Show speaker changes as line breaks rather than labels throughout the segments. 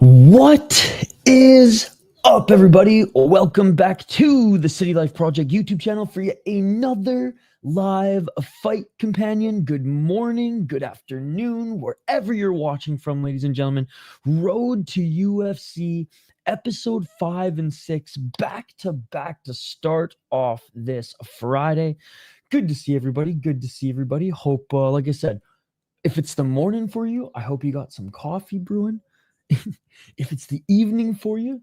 What is up, everybody? Welcome back to the City Life Project YouTube channel for yet another live fight companion. Good morning, good afternoon, wherever you're watching from, ladies and gentlemen. Road to UFC episode 5 and 6 back to back to start off this Friday. Good to see everybody. Good to see everybody. Hope, like I said, if it's the morning for you, I hope you got some coffee brewing. If it's the evening for you,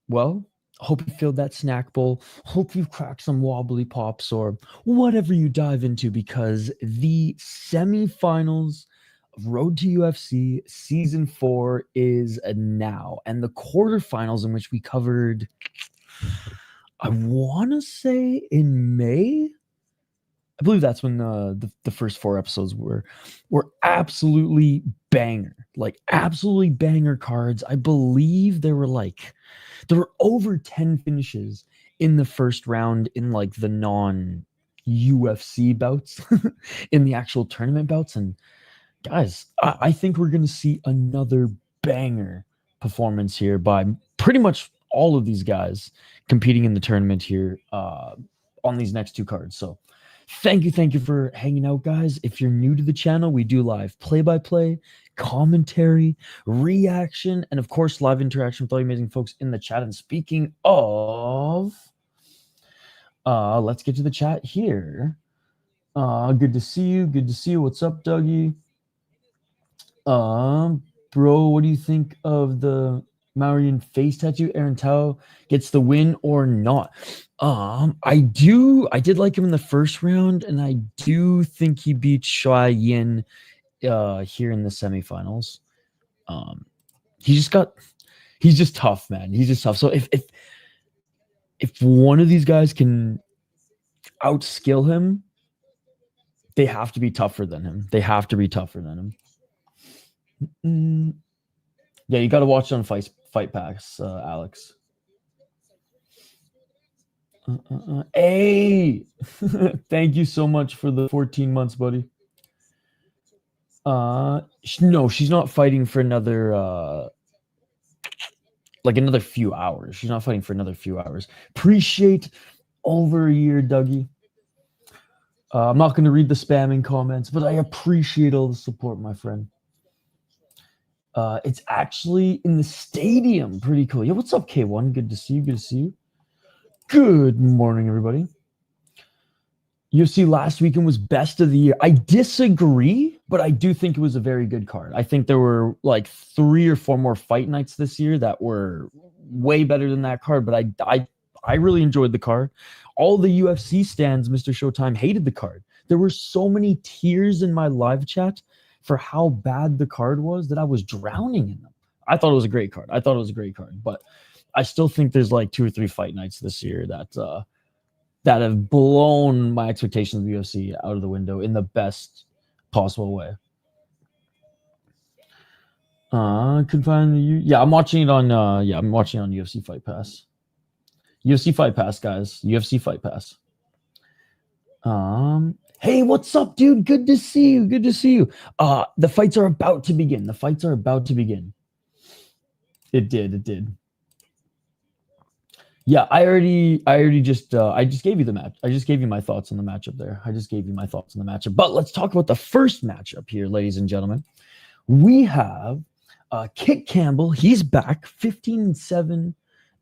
well, hope you filled that snack bowl. Hope you've cracked some wobbly pops or whatever you dive into, because the semifinals of Road to UFC Season 4 is now. And the quarterfinals, in which we covered, I want to say in May. I believe that's when the first 4 episodes were absolutely banger, like absolutely banger cards. I believe there were over 10 finishes in the first round in like the non-UFC bouts, in the actual tournament bouts. And guys, I think we're going to see another banger performance here by pretty much all of these guys competing in the tournament here on these next 2 cards. So thank you for hanging out, guys. If you're new to the channel, we do live play-by-play, commentary, reaction, and of course, live interaction with all you amazing folks in the chat. And speaking of, let's get to the chat here. Good to see you. Good to see you. What's up, Dougie? Bro, what do you think of the Maorian face tattoo? Aaron Tao gets the win or not? I did like him in the first round, and I do think he beat Shuai Yin here in the semifinals. He's just tough, man. He's just tough. So if one of these guys can outskill him, they have to be tougher than him. They have to be tougher than him. Yeah, you got to watch it on Fight Pass, Alex. Hey, thank you so much for the 14 months, buddy. No, she's not fighting for another another few hours. She's not fighting for another few hours. Appreciate over a year, Dougie. I'm not going to read the spamming comments, but I appreciate all the support, my friend. It's actually in the stadium. Pretty cool. Yeah, what's up, K1? Good to see you. Good to see you. Good morning, everybody. UFC last weekend was best of the year. I disagree, but I do think it was a very good card. I think there were like 3 or 4 more fight nights this year that were way better than that card, but I really enjoyed the card. All the UFC stands, Mr. Showtime, hated the card. There were so many tears in my live chat for how bad the card was that I was drowning in them. I thought it was a great card. But I still think there's like 2 or 3 fight nights this year that have blown my expectations of the UFC out of the window in the best possible way. Could find the I'm watching it on UFC Fight Pass. UFC Fight Pass, guys. UFC Fight Pass. Hey, what's up, dude? Good to see you. Good to see you. The fights are about to begin. It did. Yeah, I just gave you the match. I just gave you my thoughts on the matchup there. But let's talk about the first matchup here, ladies and gentlemen. We have Kitt Campbell. He's back, 15-7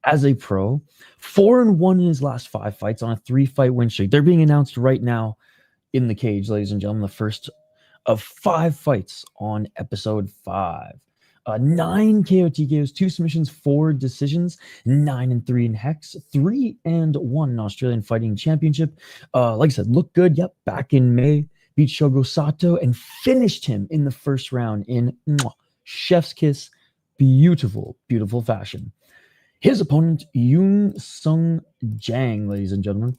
as a pro, 4-1 in his last 5 fights on a 3-fight win streak. They're being announced right now in the cage, ladies and gentlemen. The first of 5 fights on episode 5. 9 KO TKOs, 2 submissions, 4 decisions, 9-3 in Hex, 3-1 in Australian Fighting Championship. Like I said, looked good. Yep, back in May, beat Shogo Sato and finished him in the first round in chef's kiss, beautiful fashion. His opponent, Yoon Sung Jang, ladies and gentlemen,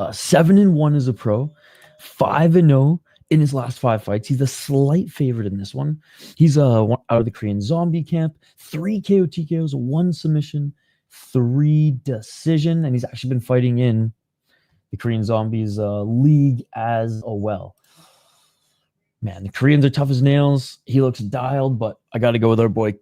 7-1 as a pro, 5-0 in his last 5 fights. He's a slight favorite in this one. He's out of the Korean Zombie camp, 3 KO TKOs, 1 submission, 3 decision, and he's actually been fighting in the Korean Zombies league as well. Man, the Koreans are tough as nails. He looks dialed, but I got to go with our boy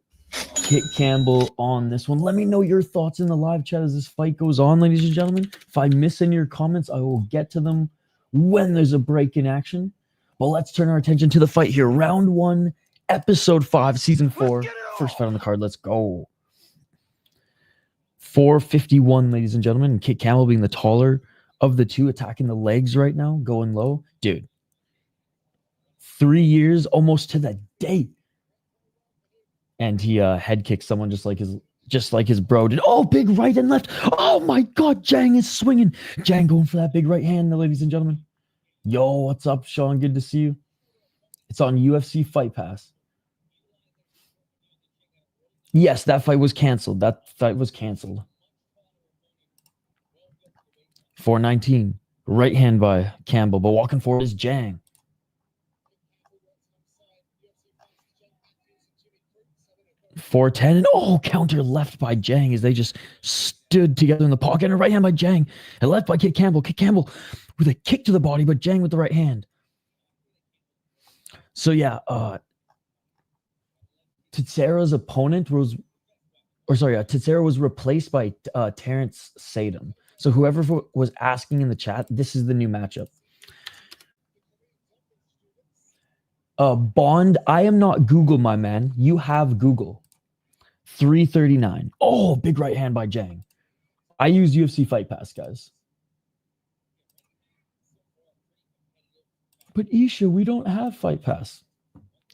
Kitt Campbell on this one. Let me know your thoughts in the live chat as this fight goes on, ladies and gentlemen. If I miss any of your comments, I will get to them when there's a break in action. But let's turn our attention to the fight here. Round 1, episode 5, season 4. First fight on the card. Let's go. 451, ladies and gentlemen. And Kitt Campbell being the taller of the two, attacking the legs right now, going low. Dude, 3 years almost to the date. And he head kicked someone just like his bro did. Oh, big right and left. Oh my God, Jang is swinging. Jang going for that big right hand, ladies and gentlemen. Yo, what's up, Sean? Good to see you. It's on UFC Fight Pass. Yes, that fight was canceled. 419. Right hand by Campbell, but walking forward is Jang. 410. And oh, counter left by Jang as they just stood together in the pocket. And a right hand by Jang. And left by Kitt Campbell. Kitt Campbell with a kick to the body, but Jang with the right hand. So yeah, Tetsera's opponent was, Tetsera was replaced by Terrance Saeteurn. So whoever was asking in the chat, this is the new matchup. Bond, I am not Google, my man. You have Google. 339. Oh, big right hand by Jang. I use UFC Fight Pass, guys. But Isha, we don't have Fight Pass.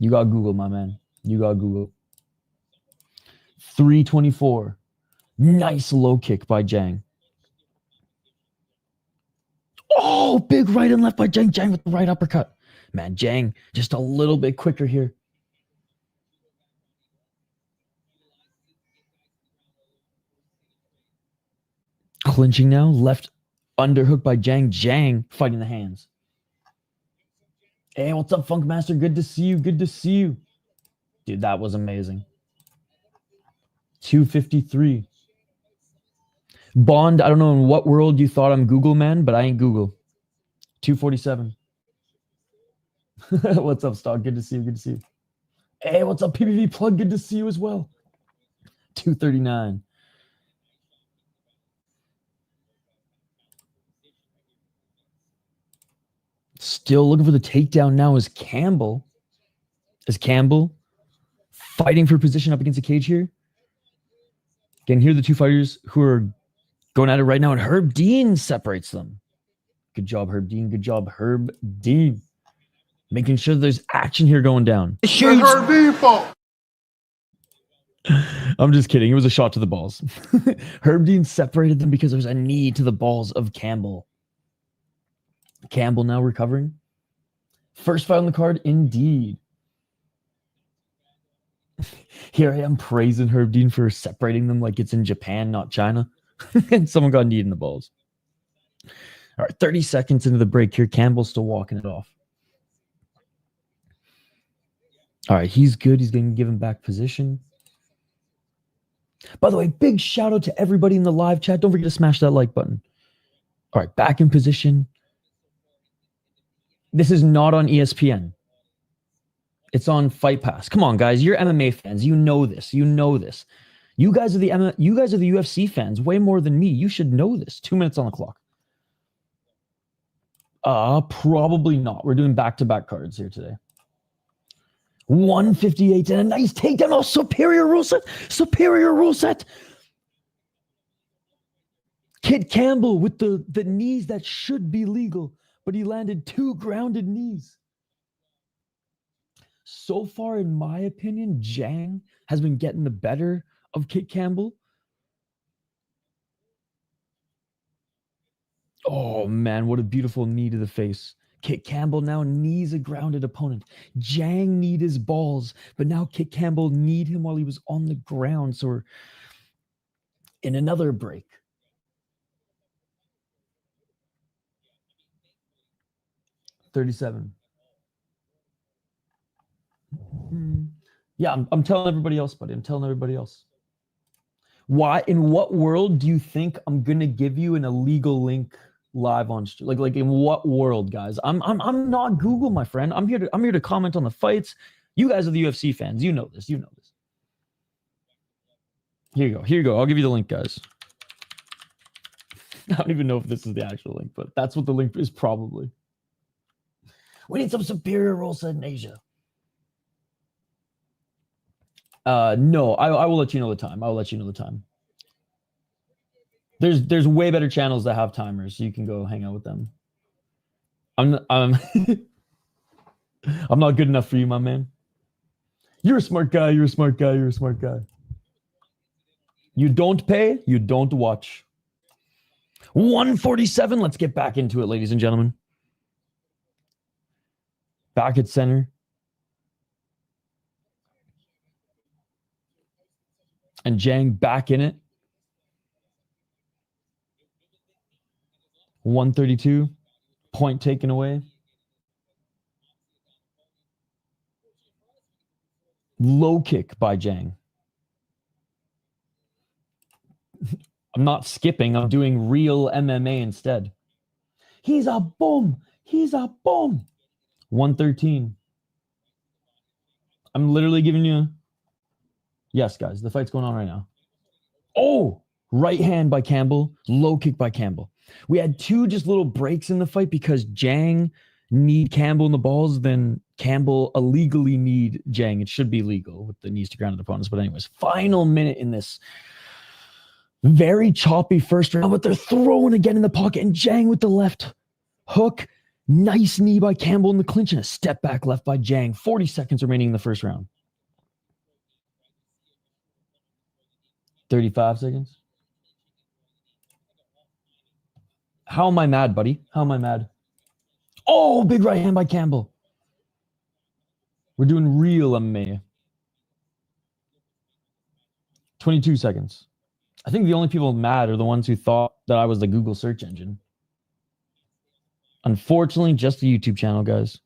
You got Google, my man. You got Google. 324. Nice low kick by Jang. Oh, big right and left by Jang. Jang with the right uppercut. Man, Jang just a little bit quicker here. Clinching now. Left underhook by Jang. Jang fighting the hands. Hey, what's up, Funk Master? Good to see you. Good to see you. Dude, that was amazing. 253. Bond, I don't know in what world you thought I'm Google, man, but I ain't Google. 247. What's up, Stock? Good to see you. Good to see you. Hey, what's up, PPV Plug? Good to see you as well. 239. Still looking for the takedown now is Campbell. Is Campbell fighting for position up against the cage here? Again, here are the two fighters who are going at it right now, and Herb Dean separates them. Good job, Herb Dean. Good job, Herb Dean. Making sure there's action here going down. I'm just kidding. It was a shot to the balls. Herb Dean separated them because there's a knee to the balls of Campbell. Campbell now recovering. First fight on the card, indeed. Here I am praising Herb Dean for separating them like it's in Japan, not China. And someone got kneed in the balls. All right, 30 seconds into the break here. Campbell's still walking it off. All right, he's good. He's going to give him back position. By the way, big shout out to everybody in the live chat. Don't forget to smash that like button. All right, back in position. This is not on ESPN. It's on Fight Pass. Come on, guys. You're MMA fans. You know this. You know this. You guys are the UFC fans way more than me. You should know this. 2 minutes on the clock. Probably not. We're doing back-to-back cards here today. 158 and a nice takedown. Oh, superior rule set. Superior rule set. Kitt Campbell with the knees that should be legal, but he landed 2 grounded knees. So far, in my opinion, Jang has been getting the better of Kitt Campbell. Oh, man, what a beautiful knee to the face. Kitt Campbell now knees a grounded opponent. Jang kneed his balls, but now Kitt Campbell kneed him while he was on the ground. So we're in another break. $37. Yeah, I'm telling everybody else, buddy. I'm telling everybody else. Why? In what world do you think I'm gonna give you an illegal link live on stream? Like in what world, guys? I'm not Google, my friend. I'm here to comment on the fights. You guys are the UFC fans. You know this. You know this. Here you go. Here you go. I'll give you the link, guys. I don't even know if this is the actual link, but that's what the link is probably. We need some superior rules in Asia. No, I will let you know the time. I'll let you know the time. There's way better channels that have timers, so you can go hang out with them. I'm I'm not good enough for you, my man. You're a smart guy. You're a smart guy. You're a smart guy. You don't pay, you don't watch. 147. Let's get back into it, ladies and gentlemen. Back at center. And Jang back in it. 132. Point taken away. Low kick by Jang. I'm not skipping. I'm doing real MMA instead. He's a bomb. He's a bomb. 113. I'm literally giving you... Yes, guys, the fight's going on right now. Oh, right hand by Campbell. Low kick by Campbell. We had two just little breaks in the fight because Jang need Campbell in the balls, then Campbell illegally need Jang. It should be legal with the knees to grounded opponents. But anyways, final minute in this very choppy first round, but they're throwing again in the pocket, and Jang with the left hook. Nice knee by Campbell in the clinch, and a step back left by Jang. 40 seconds remaining in the first round. 35 seconds. How am I mad, buddy? How am I mad? Oh, big right hand by Campbell. We're doing real MMA. 22 seconds. I think the only people mad are the ones who thought that I was the Google search engine. Unfortunately, just the YouTube channel, guys.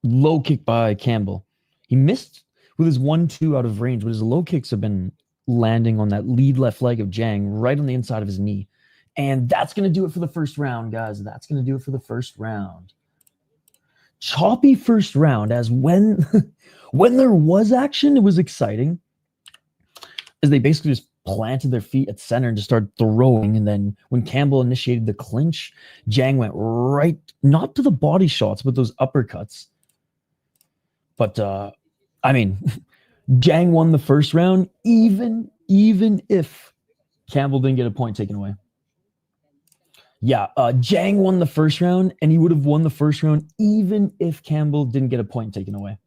Low kick by Campbell. He missed with his 1-2 out of range, but his low kicks have been landing on that lead left leg of Jang right on the inside of his knee. And that's going to do it for the first round, guys. That's going to do it for the first round. Choppy first round, as when there was action, it was exciting. As they basically just planted their feet at center and just started throwing. And then when Campbell initiated the clinch, Jang went right, not to the body shots, but those uppercuts. But, I mean, Jang won the first round, even if Campbell didn't get a point taken away. Yeah, Jang won the first round, and he would have won the first round even if Campbell didn't get a point taken away.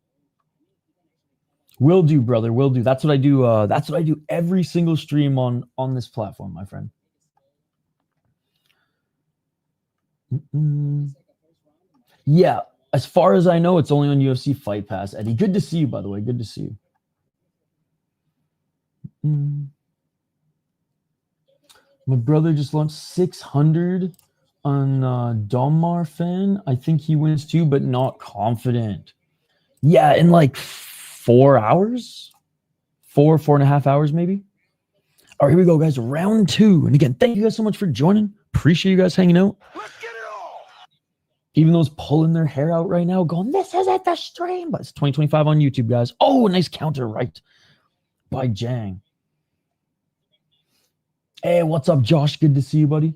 Will do, brother. Will do. That's what I do. That's what I do every single stream on this platform, my friend. Yeah, as far as I know, it's only on UFC Fight Pass. Eddie, good to see you, by the way. Good to see you. My brother just launched 600 on Domar fan. I think he wins too, but not confident. Yeah, in like 4 hours? 4.5 hours maybe? All right, here we go, guys. Round 2. And again, thank you guys so much for joining. Appreciate you guys hanging out.
Let's get it on.
Even those pulling their hair out right now, going, this isn't the stream. But it's 2025 on YouTube, guys. Oh, a nice counter right by Jang. Hey, what's up, Josh? Good to see you, buddy.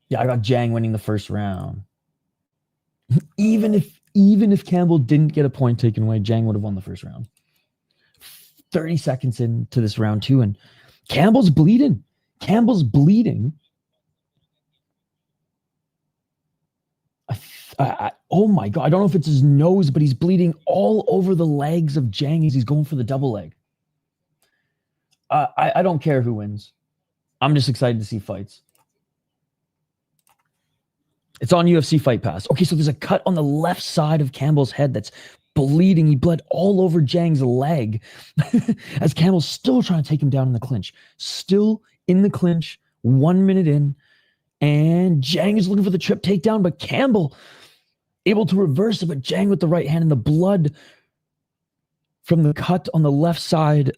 Yeah, I got Jang winning the first round. Even if Campbell didn't get a point taken away, Jang would have won the first round. 30 seconds into this round 2, and Campbell's bleeding. Campbell's bleeding. Oh my God. I don't know if it's his nose, but he's bleeding all over the legs of Jang as he's going for the double leg. I don't care who wins. I'm just excited to see fights. It's on UFC Fight Pass. Okay, so there's a cut on the left side of Campbell's head that's bleeding. He bled all over Jang's leg as Campbell's still trying to take him down in the clinch. Still in the clinch, 1 minute in. And Jang is looking for the trip takedown, but Campbell able to reverse it, but Jang with the right hand, and the blood from the cut on the left side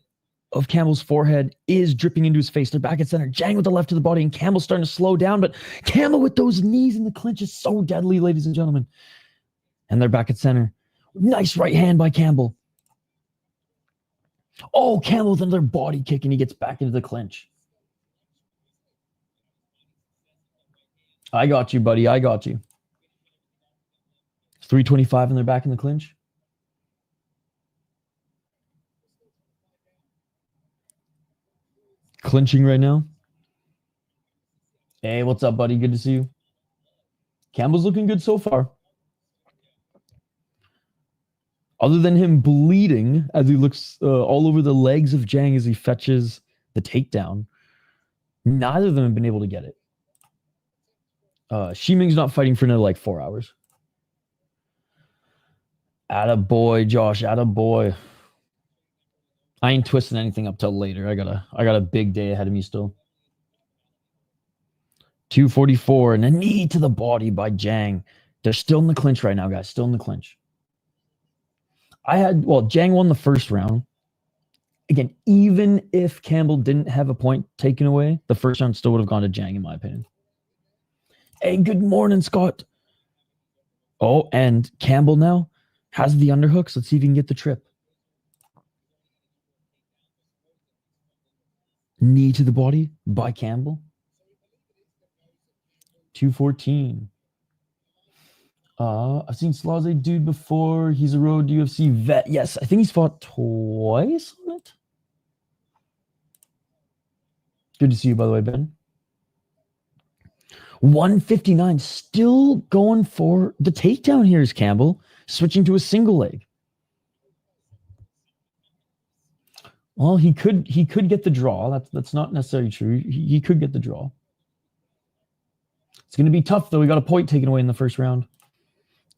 of Campbell's forehead is dripping into his face. They're back at center. Jang with the left to the body, and Campbell's starting to slow down, but Campbell with those knees in the clinch is so deadly, ladies and gentlemen. And they're back at center. Nice right hand by Campbell. Oh, Campbell with another body kick, and he gets back into the clinch. I got you, buddy. I got you. 325, and they're back in the clinch. Clinching right now. Hey, what's up, buddy? Good to see you. Campbell's looking good so far. Other than him bleeding as he looks all over the legs of Jang as he fetches the takedown, neither of them have been able to get it. Shiming's not fighting for another like 4 hours. Attaboy, Josh. Attaboy. I ain't twisting anything up till later. I got a big day ahead of me still. 244 and a knee to the body by Jang. They're still in the clinch right now, guys. Still in the clinch. Jang won the first round. Again, even if Campbell didn't have a point taken away, the first round still would have gone to Jang, in my opinion. Hey, good morning, Scott. Oh, and Campbell now has the underhooks. Let's see if he can get the trip. Knee to the body by Campbell. 214. I've seen Szalay dude before. He's a road UFC vet. Yes, I think he's fought twice on it. Good to see you, by the way, Ben. 159. Still going for the takedown here is Campbell. Switching to a single leg. Well, he could get the draw. That's not necessarily true. He could get the draw. It's going to be tough, though. He got a point taken away in the first round.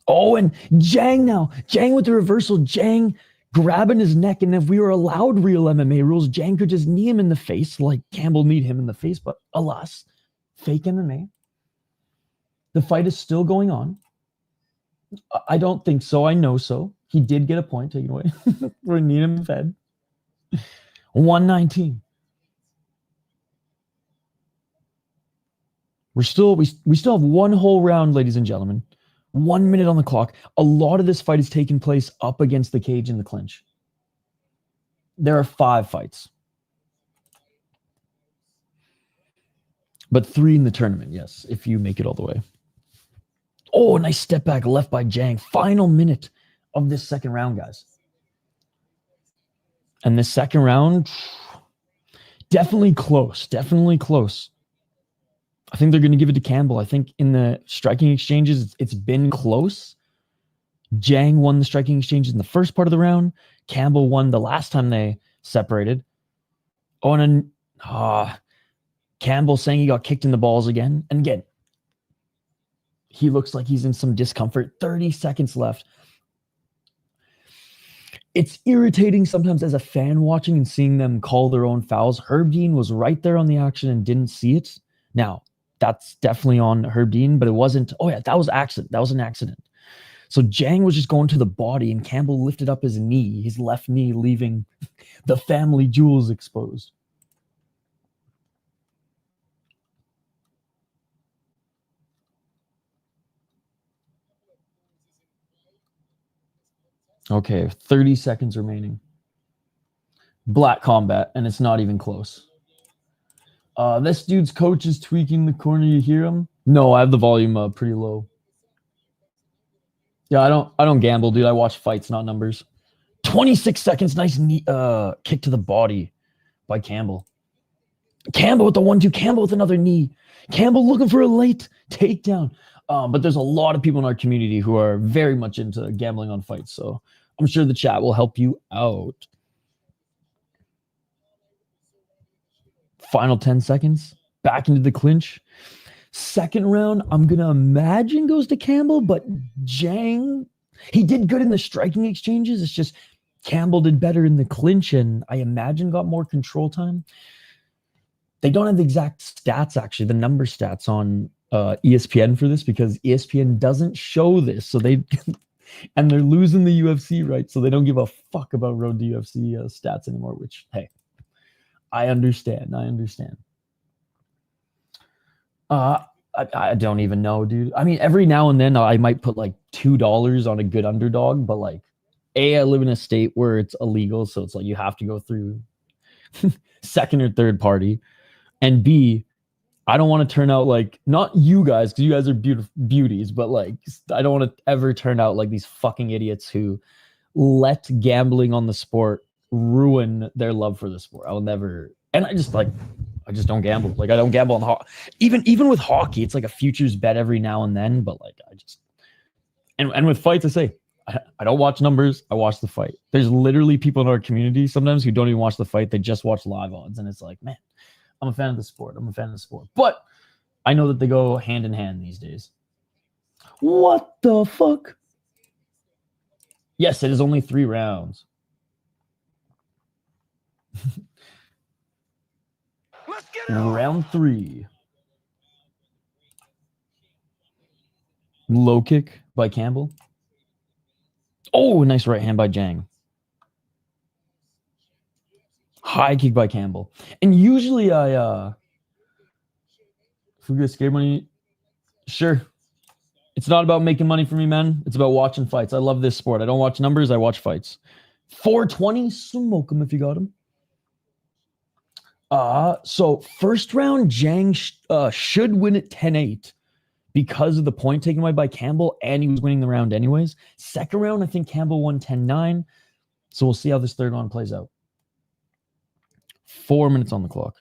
Oh, and Jang now. Jang with the reversal. Jang grabbing his neck. And if we were allowed real MMA rules, Jang could just knee him in the face like Campbell kneed him in the face. But alas, fake MMA. The fight is still going on. I don't think so. I know so. He did get a point taken away. We're kneeing him in the head. 119. We still have one whole round, ladies and gentlemen. 1 minute on the clock. A lot of this fight is taking place up against the cage in the clinch. There are 5 fights. But 3 in the tournament, yes, if you make it all the way. Oh, nice step back left by Jang. Final minute of this second round, guys. And the second round, definitely close. Definitely close. I think they're going to give it to Campbell. I think in the striking exchanges, it's been close. Jang won the striking exchanges in the first part of the round. Campbell won the last time they separated. Oh, and then Campbell saying he got kicked in the balls again. And again, he looks like he's in some discomfort. 30 seconds left. It's irritating sometimes as a fan watching and seeing them call their own fouls. Herb Dean was right there on the action and didn't see it. Now, that's definitely on Herb Dean, but it wasn't. Oh, yeah, that was accident. That was an accident. So Jang was just going to the body, and Campbell lifted up his knee, his left knee, leaving the family jewels exposed. Okay, 30 seconds remaining. Black combat, and it's not even close. This dude's coach is tweaking the corner. You hear him? No, I have the volume pretty low. Yeah, I don't gamble, dude. I watch fights, not numbers. 26 seconds. Nice knee, kick to the body by Campbell. Campbell with the 1-2. Campbell with another knee. Campbell looking for a late takedown. But there's a lot of people in our community who are very much into gambling on fights. So I'm sure the chat will help you out. Final 10 seconds. Back into the clinch. Second round, I'm going to imagine goes to Campbell, but Jang, he did good in the striking exchanges. It's just Campbell did better in the clinch and I imagine got more control time. They don't have the exact stats, actually, the number stats on ESPN for this because ESPN doesn't show this. So and they're losing the UFC, right? So they don't give a fuck about Road to UFC stats anymore, which, hey, I understand. I don't even know, dude. I mean, every now and then I might put like $2 on a good underdog, but like I live in a state where it's illegal, so it's like you have to go through second or third party. And B, I don't want to turn out like, not you guys, because you guys are beauties, but like, I don't want to ever turn out like these fucking idiots who let gambling on the sport ruin their love for the sport. I will never, and I just don't gamble. Like I don't gamble on even with hockey, it's like a futures bet every now and then, but like I just, and with fights, I say, I don't watch numbers. I watch the fight. There's literally people in our community sometimes who don't even watch the fight. They just watch live odds. And it's like, man, I'm a fan of the sport. But I know that they go hand in hand these days. What the fuck? Yes, it is only 3 rounds. Round 3. Low kick by Campbell. Oh, nice right hand by Jang. High kick by Campbell. And usually if we get scared money, sure. It's not about making money for me, man. It's about watching fights. I love this sport. I don't watch numbers. I watch fights. 420, smoke him if you got him. So first round, Jang should win at 10-8 because of the point taken away by Campbell, and he was winning the round anyways. Second round, I think Campbell won 10-9. So we'll see how this third round plays out. 4 minutes on the clock.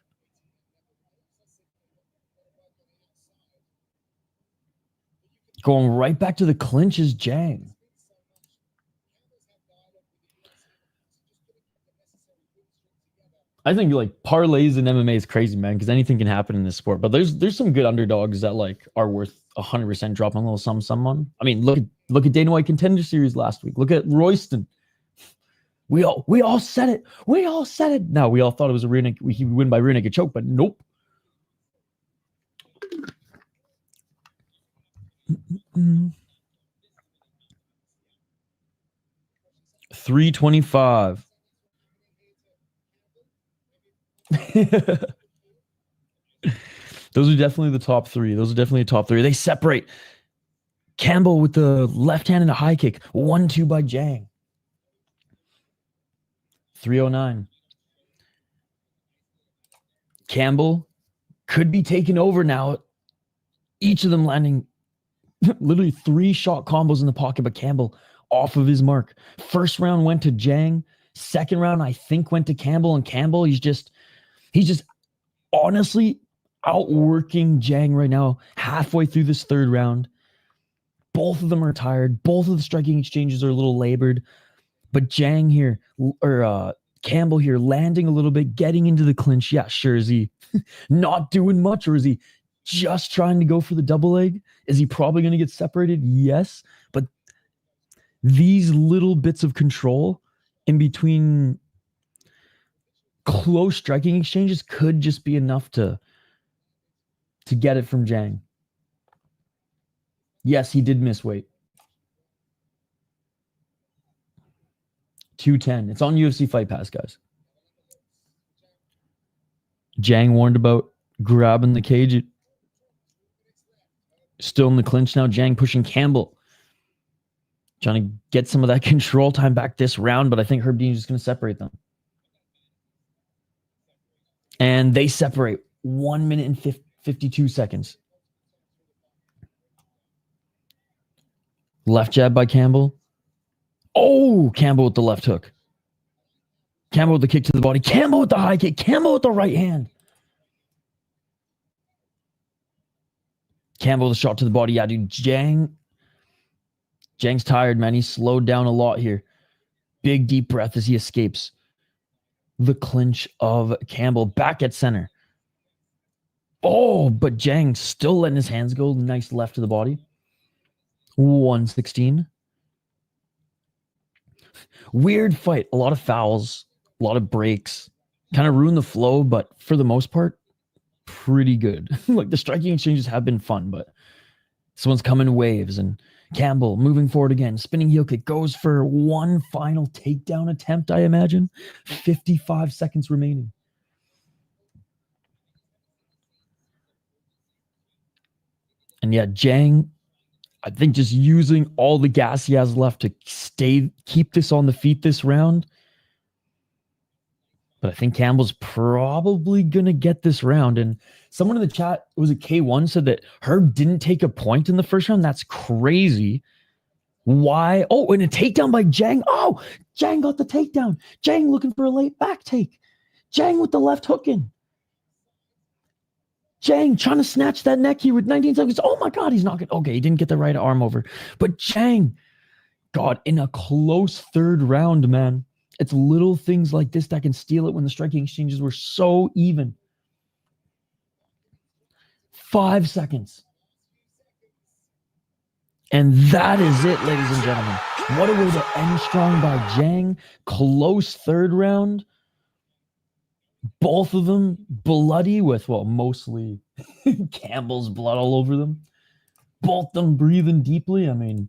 Going right back to the clinch is Jang. I think like parlays in MMA is crazy, man, because anything can happen in this sport. But there's some good underdogs that like are worth 100% dropping a little some on. I mean, look at Dana White Contender Series last week. Look at Royston. We all said it. We all said it. No, we all thought it was he would win by rear naked choke, but nope. Mm-mm. 325. Those are definitely the top 3. They separate. Campbell with the left hand and a high kick. 1-2 by Jang. 309. Campbell could be taken over now. Each of them landing literally 3 shot combos in the pocket, but Campbell off of his mark. First round went to Jang. Second round, I think, went to Campbell. And Campbell, he's just honestly outworking Jang right now. Halfway through this third round, both of them are tired. Both of the striking exchanges are a little labored. But Jang here, or Campbell here, landing a little bit, getting into the clinch. Yeah, sure. Is he not doing much, or is he just trying to go for the double leg? Is he probably going to get separated? Yes. But these little bits of control in between close striking exchanges could just be enough to get it from Jang. Yes, he did miss weight. 210. It's on UFC Fight Pass, guys. Jang warned about grabbing the cage. Still in the clinch now. Jang pushing Campbell. Trying to get some of that control time back this round, but I think Herb Dean's just going to separate them. And they separate 1 minute and 52 seconds. Left jab by Campbell. Oh, Campbell with the left hook. Campbell with the kick to the body. Campbell with the high kick. Campbell with the right hand. Campbell with a shot to the body. Yeah, dude. Jang's tired, man. He's slowed down a lot here. Big deep breath as he escapes the clinch of Campbell. Back at center. Oh, but Jang still letting his hands go. Nice left to the body. 116. Weird fight. A lot of fouls. A lot of breaks. Kind of ruined the flow, but for the most part, pretty good. Like the striking exchanges have been fun, but this one's come in waves. And Campbell moving forward again. Spinning heel kick goes for one final takedown attempt, I imagine. 55 seconds remaining. And yeah, Jang I think just using all the gas he has left to keep this on the feet this round. But I think Campbell's probably going to get this round. And someone in the chat, was it K1, said that Herb didn't take a point in the first round. That's crazy. Why? Oh, and a takedown by Jang. Oh, Jang got the takedown. Jang looking for a late back take. Jang with the left hook in. Jang trying to snatch that neck here with 19 seconds. Oh my God, he's not good. Okay, he didn't get the right arm over. But Jang got in a close third round, man. It's little things like this that can steal it when the striking exchanges were so even. 5 seconds. And that is it, ladies and gentlemen. What a way to end strong by Jang. Close third round. Both of them bloody with, well, mostly Campbell's blood all over them. Both them breathing deeply. I mean,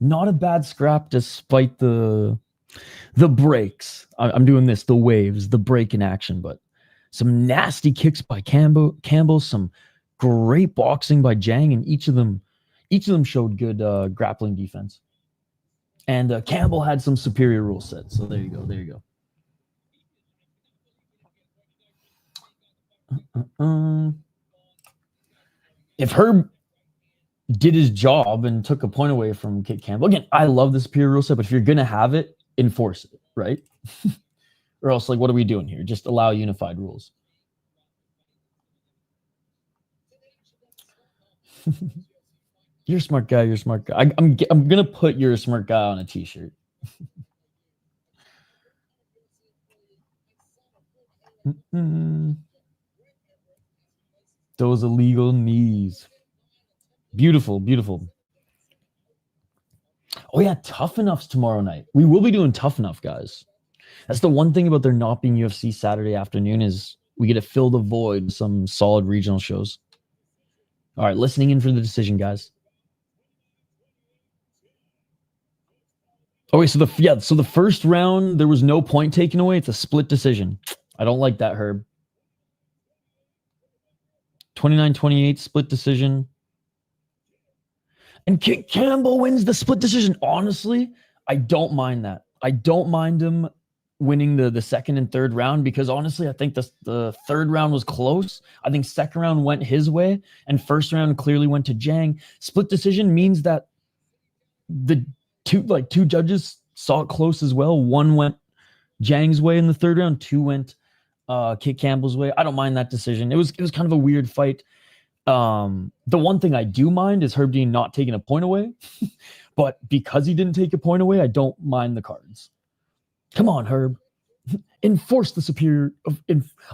not a bad scrap despite the breaks. I'm doing this, the waves, the break in action, but some nasty kicks by Campbell, some great boxing by Jang, and each of them showed good grappling defense. And Campbell had some superior rule sets. So there you go. If Herb did his job and took a point away from Kit Campbell, again, I love the superior rule set, but if you're going to have it, enforce it, right? Or else, like, what are we doing here? Just allow unified rules. You're a smart guy. I'm going to put "you're a smart guy" on a t-shirt. Those illegal knees. Beautiful. Oh yeah, Tough Enough's tomorrow night. We will be doing Tough Enough, guys. That's the one thing about there not being UFC Saturday afternoon is we get to fill the void with some solid regional shows. All right, listening in for the decision, guys. Okay, so the first round, there was no point taken away. It's a split decision. I don't like that, Herb. 29-28 split decision. And Kit Campbell wins the split decision. Honestly, I don't mind that. I don't mind him winning the second and third round because honestly, I think the third round was close. I think second round went his way and first round clearly went to Jang. Split decision means that the two judges saw it close as well. One went Jang's way in the third round, two went Kit Campbell's way. I don't mind that decision. It was kind of a weird fight. The one thing I do mind is Herb Dean not taking a point away, but because he didn't take a point away, I don't mind the cards. Come on, Herb. Enforce the superior,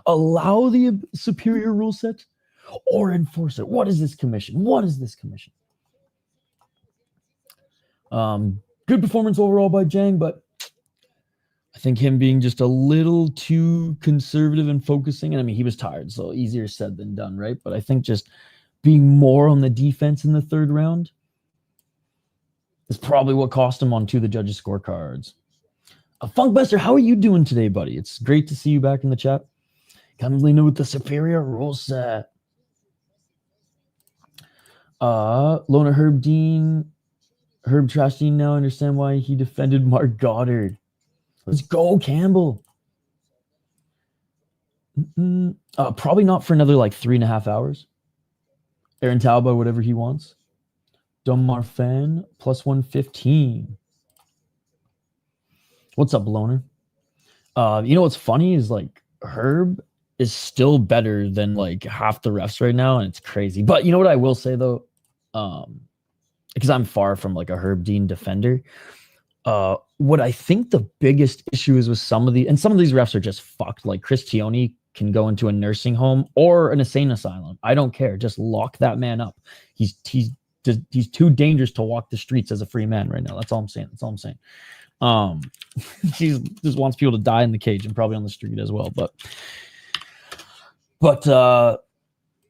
allow the superior rule set or enforce it. What is this commission? Good performance overall by Jang, but I think him being just a little too conservative and focusing, and I mean, he was tired, so easier said than done, right? But I think just being more on the defense in the third round is probably what cost him on two of the judges' scorecards. Funkbuster, how are you doing today, buddy? It's great to see you back in the chat. Coming with the superior rule set. Loner Herb Trash Dean now understand why he defended Mark Goddard. Let's go, Campbell. Probably not for another like 3.5 hours. Aaron Talbot, whatever he wants. Domar Fan, plus 115. What's up, Loner? You know what's funny is like Herb is still better than like half the refs right now, and it's crazy. But you know what I will say though, because I'm far from like a Herb Dean defender. What I think the biggest issue is with some of these refs are just fucked. Like Chris Tioni can go into a nursing home or an insane asylum. I don't care. Just lock that man up. He's too dangerous to walk the streets as a free man right now. That's all I'm saying. He just wants people to die in the cage and probably on the street as well. But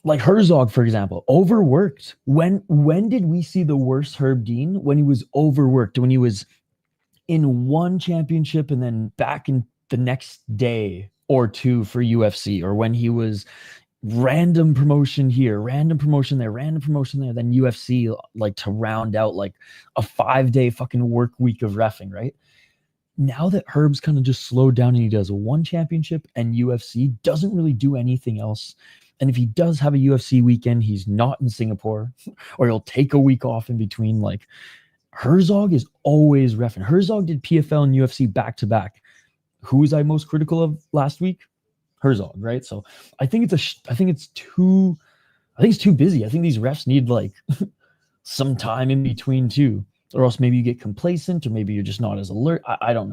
like Herzog, for example, overworked. When did we see the worst Herb Dean? When he was overworked, when he was in one championship and then back in the next day or two for UFC, or when he was random promotion here, random promotion there, random promotion there, then UFC like to round out like a 5-day fucking work week of reffing, right? Now that Herb's kind of just slowed down and he does one championship and UFC doesn't really do anything else. And if he does have a UFC weekend, he's not in Singapore or he'll take a week off in between. Like Herzog is always reffing. Herzog did PFL and UFC back to back. Who was I most critical of last week? Herzog, right? So I think it's too busy. I think these refs need like some time in between too, or else maybe you get complacent, or maybe you're just not as alert. I don't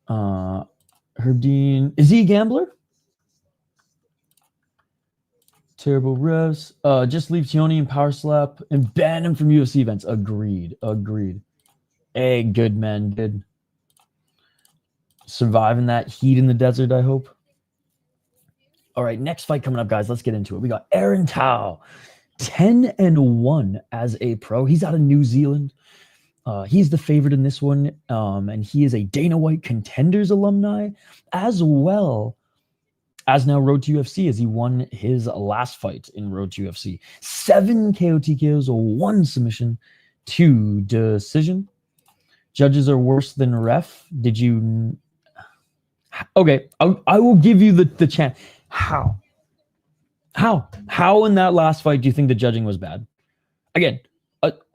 know. Herb Dean, is he a gambler? Terrible refs. Just leave Tioni and power slap and ban him from UFC events. Agreed. Hey, good man, good. Surviving that heat in the desert, I hope. All right, next fight coming up, guys. Let's get into it. We got Aaron Tao, 10-1 as a pro. He's out of New Zealand. He's the favorite in this one, and he is a Dana White Contenders alumni, as well as now Road to UFC, as he won his last fight in Road to UFC. 7 KO TKOs, 1 submission, 2 decision. Judges are worse than ref. Did you... Okay, I will give you the chance. How in that last fight do you think the judging was bad? Again,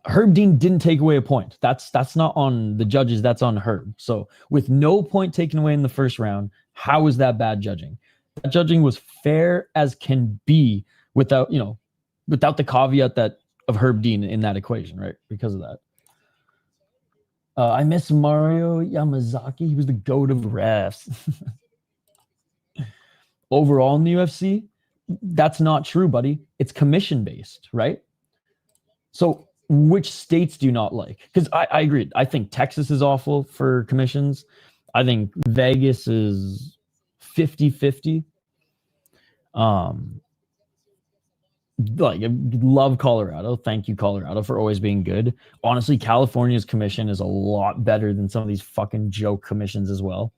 Herb Dean didn't take away a point. That's not on the judges. That's on Herb. So with no point taken away in the first round, how is that bad judging? That judging was fair as can be without the caveat that of Herb Dean in that equation, right? Because of that. I miss Mario Yamazaki. He was the GOAT of refs. Overall in the UFC, that's not true, buddy. It's commission-based, right? So which states do you not like? Because I agree. I think Texas is awful for commissions. I think Vegas is 50-50. Like, love Colorado. Thank you, Colorado, for always being good. Honestly, California's commission is a lot better than some of these fucking joke commissions as well.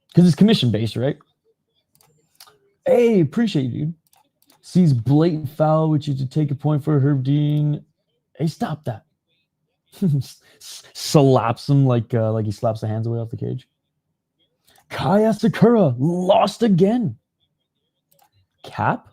Because it's commission-based, right? Hey, appreciate you, dude. Sees blatant foul, which is to take a point for Herb Dean. Hey, stop that. Slaps him like he slaps the hands away off the cage. Kaya Sakura lost again. Cap?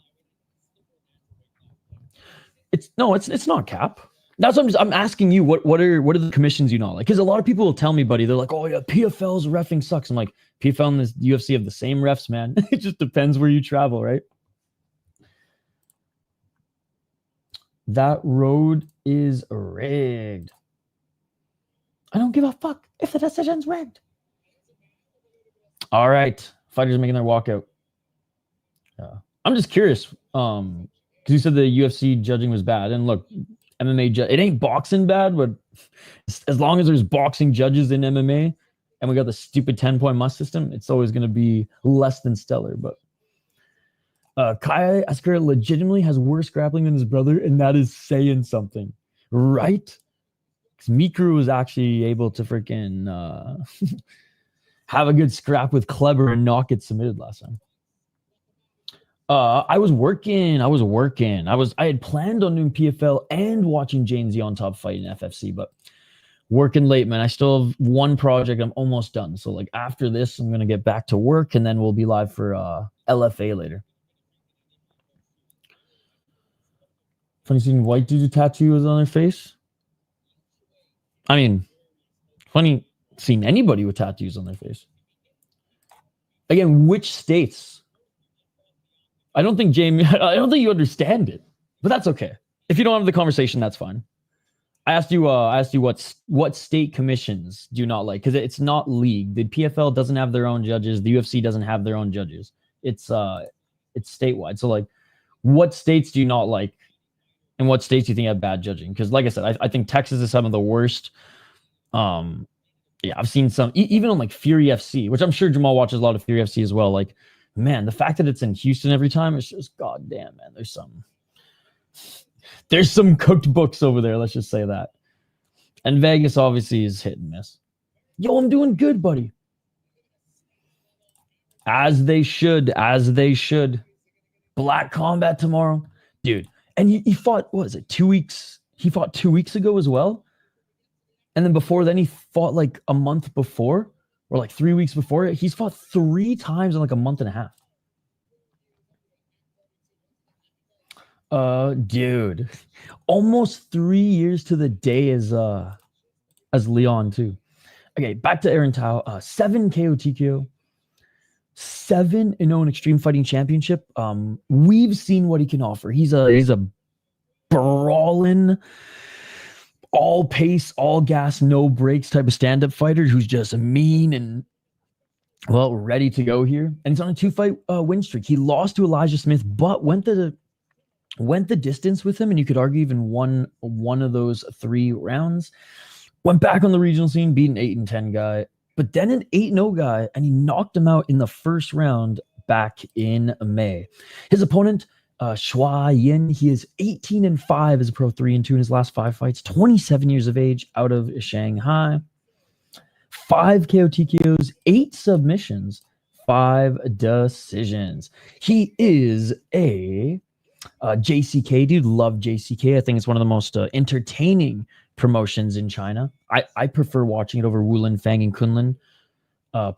It's not cap. That's what I'm asking you. What are the commissions you not like? Because a lot of people will tell me, buddy, they're like, oh yeah, PFL's reffing sucks. I'm like, PFL and this UFC have the same refs, man. It just depends where you travel, right? That road is rigged. I don't give a fuck if the decision's rigged. All right, fighters making their walkout. I'm just curious, because you said the UFC judging was bad, and look, MMA it ain't boxing bad, but as long as there's boxing judges in MMA, and we got the stupid 10-point must system, it's always going to be less than stellar. But Kai Asker legitimately has worse grappling than his brother, and that is saying something, right? Because Mikuru was actually able to freaking have a good scrap with Kleber and not get submitted last time. I was working. I had planned on doing PFL and watching James on top fight in FFC, but working late, man. I still have one project. I'm almost done. So like after this, I'm gonna get back to work, and then we'll be live for LFA later. Funny seeing white dudes with tattoos on their face. I mean, funny seeing anybody with tattoos on their face. Again, which states? I don't think Jamie. I don't think you understand it, but that's okay. If you don't have the conversation, that's fine. I asked you what state commissions do you not like, because it's not league. The PFL doesn't have their own judges. The UFC doesn't have their own judges. It's statewide. So like, what states do you not like, and what states do you think have bad judging? Because like I said, I think Texas is some of the worst. Yeah, I've seen some even on like Fury FC, which I'm sure Jamal watches a lot of Fury FC as well. Like, man, the fact that it's in Houston every time, it's just goddamn, man. There's some cooked books over there. Let's just say that. And Vegas obviously is hit and miss. Yo, I'm doing good, buddy. As they should. As they should. Black Combat tomorrow. Dude. And he fought, what is it, 2 weeks? He fought 2 weeks ago as well. And then before then, he fought like a month before, or like 3 weeks before. He's fought 3 times in like a month and a half. Dude, almost 3 years to the day as Leon too. Okay, back to Aaron Tao. 7 KO TKO, 7-0 in Extreme Fighting Championship. We've seen what he can offer. He's a brawling, all pace, all gas, no breaks type of stand-up fighter who's just mean and, well, ready to go here. And he's on a 2-fight win streak. He lost to Elijah Smith, but went the distance with him, and you could argue even won one of those 3 rounds. Went back on the regional scene, beat an 8-10 guy, but then an 8-0 guy, and he knocked him out in the first round back in May. His opponent, Shuai Yin, he is 18-5 as a pro, 3-2 in his last 5 fights, 27 years of age, out of Shanghai. 5 KO TKOs, 8 submissions, 5 decisions. He is a JCK dude. Love JCK. I think it's one of the most entertaining promotions in China. I prefer watching it over Wulin, Fang, and Kunlun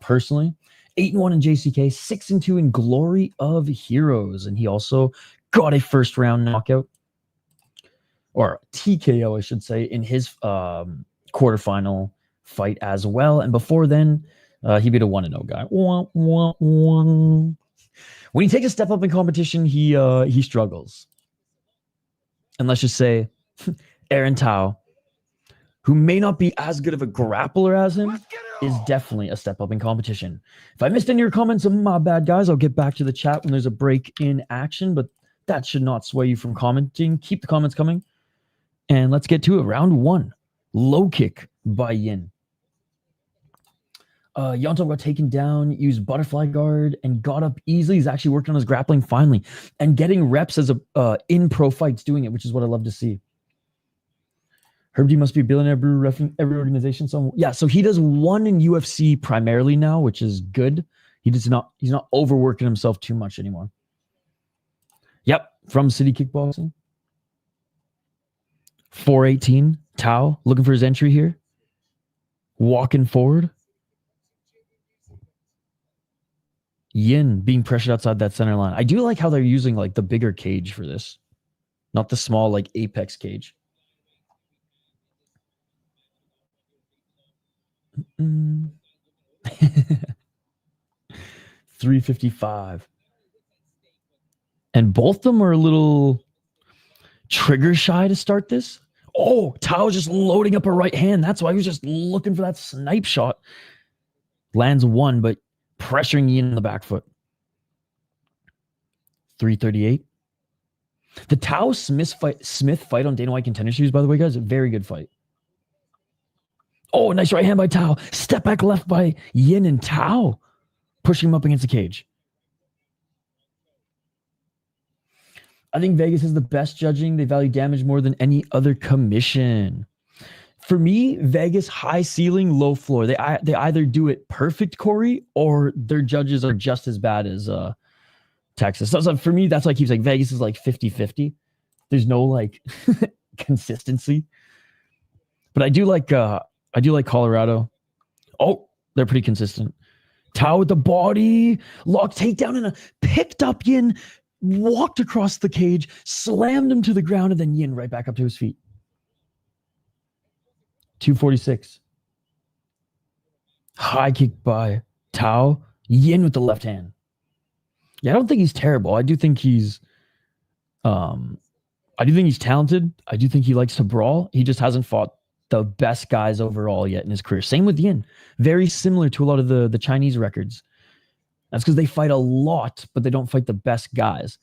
personally. 8-1 in JCK, 6-2 in Glory of Heroes, and he also got a first round knockout, or TKO I should say, in his quarterfinal fight as well. And before then, he beat a 1-0 guy. When he takes a step up in competition, he struggles. And let's just say Aaron Tao, who may not be as good of a grappler as him, is definitely a step up in competition. If I missed any of your comments, my bad, guys. I'll get back to the chat when there's a break in action, but that should not sway you from commenting. Keep the comments coming. And let's get to it. Round 1. Low kick by Yin. Yontop got taken down, used butterfly guard, and got up easily. He's actually working on his grappling finally and getting reps as in pro fights doing it, which is what I love to see. Herb D must be a billionaire brew referring every organization. So yeah, so he does one in UFC primarily now, which is good. He's not overworking himself too much anymore. Yep, from City Kickboxing. 418, Tao looking for his entry here. Walking forward. Yin being pressured outside that center line. I do like how they're using like the bigger cage for this, not the small like Apex cage. 355. And both of them are a little trigger shy to start this. Oh, Tao's just loading up a right hand. That's why he was just looking for that snipe shot. Lands one, but pressuring Yin in the back foot. 338. The Tao Smith fight on Dana White Contender Series, by the way, guys, a very good fight. Oh, nice right hand by Tao. Step back left by Yin, and Tao pushing him up against the cage. I think Vegas is the best judging. They value damage more than any other commission. For me, Vegas, high ceiling, low floor. They either do it perfect, Corey, or their judges are just as bad as Texas. So for me, that's why I keep saying Vegas is like 50-50. There's no like consistency. But I do like Colorado. Oh, they're pretty consistent. Tao with the body, lock takedown, and a picked up Yin, walked across the cage, slammed him to the ground, and then Yin right back up to his feet. 246. High kick by Tao. Yin with the left hand. Yeah, I don't think he's terrible. I do think he's talented. I do think he likes to brawl. He just hasn't fought the best guys overall yet in his career. Same with Yin. Very similar to a lot of the Chinese records. That's because they fight a lot, but they don't fight the best guys.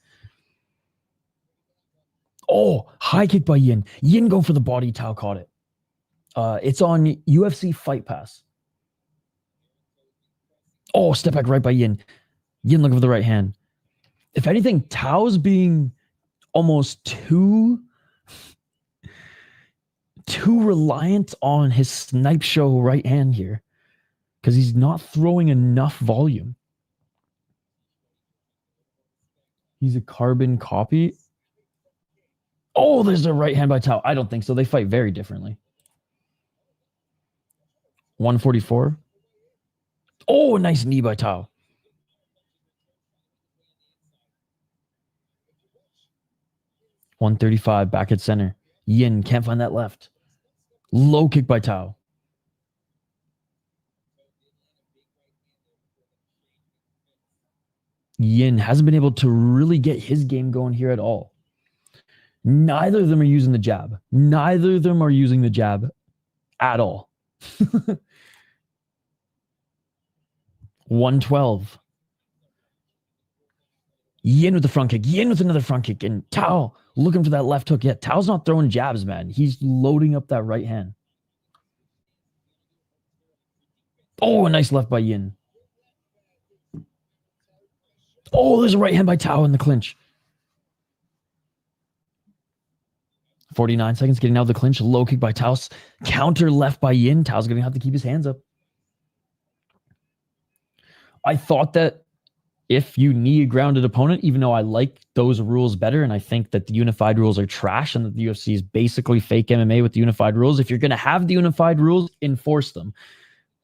Oh, high kick by Yin. Yin go for the body. Tao caught it. It's on UFC Fight Pass. Oh, step back right by Yin. Yin looking for the right hand. If anything, Tao's being almost too reliant on his snipe show right hand here because he's not throwing enough volume. He's a carbon copy. Oh, there's a right hand by Tao. I don't think so. They fight very differently. 144. Oh, a nice knee by Tao. $135 back at center. Yin can't find that left. Low kick by Tao. Yin hasn't been able to really get his game going here at all. Neither of them are using the jab. Neither of them are using the jab at all. 112. Yin with the front kick. Yin with another front kick. And Tao looking for that left hook. Yeah, Tao's not throwing jabs, man. He's loading up that right hand. Oh, a nice left by Yin. Oh, there's a right hand by Tao in the clinch. 49 seconds getting out of the clinch. Low kick by Tao. Counter left by Yin. Tao's going to have to keep his hands up. I thought that if you knee a grounded opponent, even though I like those rules better, and I think that the unified rules are trash and that the UFC is basically fake MMA with the unified rules, if you're going to have the unified rules, enforce them.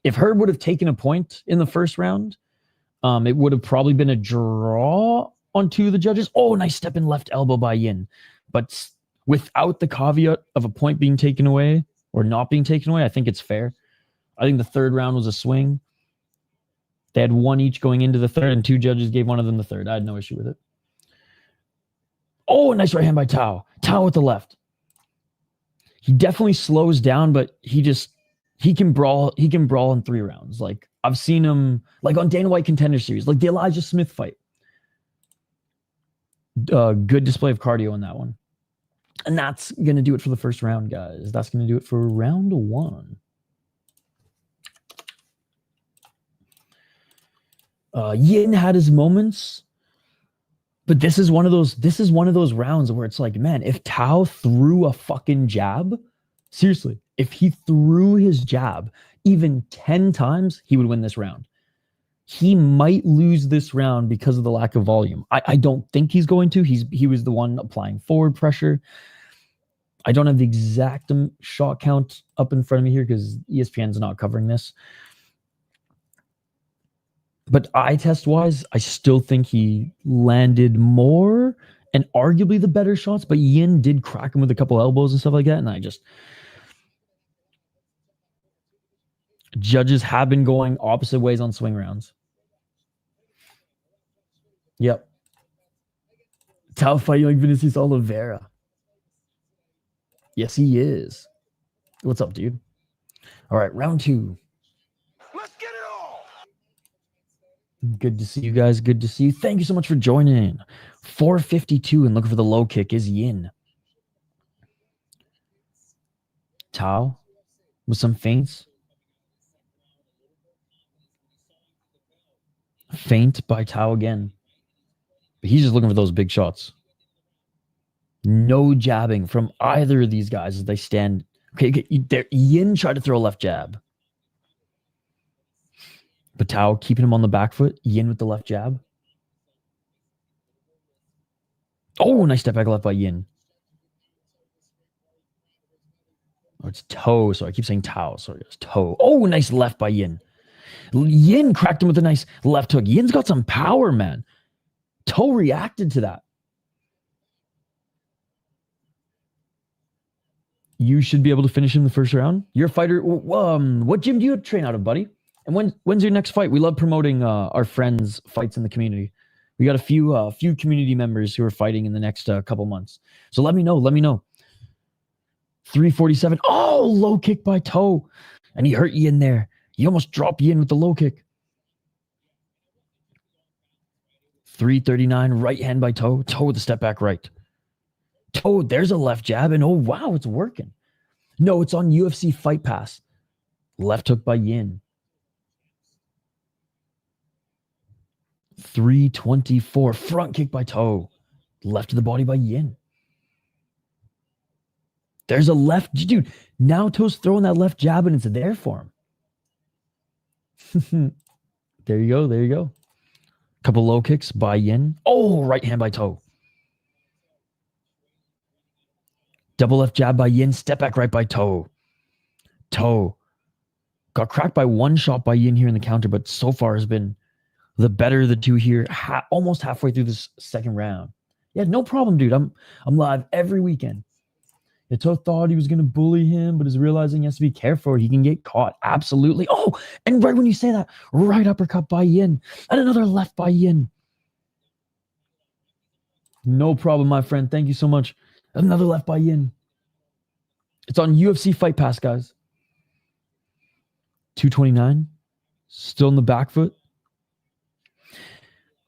If Herb would have taken a point in the first round, it would have probably been a draw on two of the judges. Oh, nice step in left elbow by Yin. But without the caveat of a point being taken away or not being taken away, I think it's fair. I think the third round was a swing. They had one each going into the third, and two judges gave one of them the third. I had no issue with it. Oh, a nice right hand by Tao. Tao with the left. He definitely slows down, but he can brawl. He can brawl in 3 rounds. Like I've seen him, like on Dana White Contender Series, like the Elijah Smith fight. Good display of cardio in that one. And that's going to do it for the first round, guys. That's going to do it for round 1. Yin had his moments, but this is one of those rounds where it's like, man, if Tao threw a fucking jab, seriously, if he threw his jab even 10 times, he would win this round. He might lose this round because of the lack of volume. I don't think he's going to. He was the one applying forward pressure. I don't have the exact shot count up in front of me here because ESPN's not covering this. But eye test wise, I still think he landed more and arguably the better shots. But Yin did crack him with a couple elbows and stuff like that. And judges have been going opposite ways on swing rounds. Yep. Tao fighting like Vinicius Oliveira. Yes, he is. What's up, dude? All right, round 2.
Let's get it all.
Good to see you guys. Good to see you. Thank you so much for joining. 452 and looking for the low kick is Yin. Tao with some feints. Feint by Tao again. But he's just looking for those big shots. No jabbing from either of these guys as they stand. Okay, Yin tried to throw a left jab. But Tao keeping him on the back foot. Yin with the left jab. Oh, nice step back left by Yin. Oh, it's toe. Sorry, I keep saying Tao. Sorry, it's toe. Oh, nice left by Yin. Yin cracked him with a nice left hook. Yin's got some power, man. Toe reacted to that. You should be able to finish him the first round. You're a fighter. What gym do you train out of, buddy? And when's your next fight? We love promoting our friends' fights in the community. We got a few community members who are fighting in the next couple months. So let me know. 347. Oh, low kick by Toe. And he hurt Yin there. He almost dropped Yin with the low kick. 339. Right hand by Toe. Toe with the step back right. Toe, there's a left jab. And oh, wow, it's working. No, it's on UFC Fight Pass. Left hook by Yin. 324. Front kick by Toe. Left to the body by Yin. There's a left. Dude, now Toe's throwing that left jab and it's there for him. There you go. Couple low kicks by Yin. Oh, right hand by Toe. Double left jab by Yin. Step back right by Toe. Toe got cracked by one shot by Yin here in the counter, but so far has been the better of the two here. Almost halfway through this second round. Yeah, no problem, dude. I'm live every weekend. Toe thought he was going to bully him, but is realizing he has to be careful or he can get caught. Absolutely. Oh, and right when you say that, right uppercut by Yin and another left by Yin. No problem, my friend. Thank you so much. Another left by Yin. It's on UFC Fight Pass, guys. 229. Still in the back foot.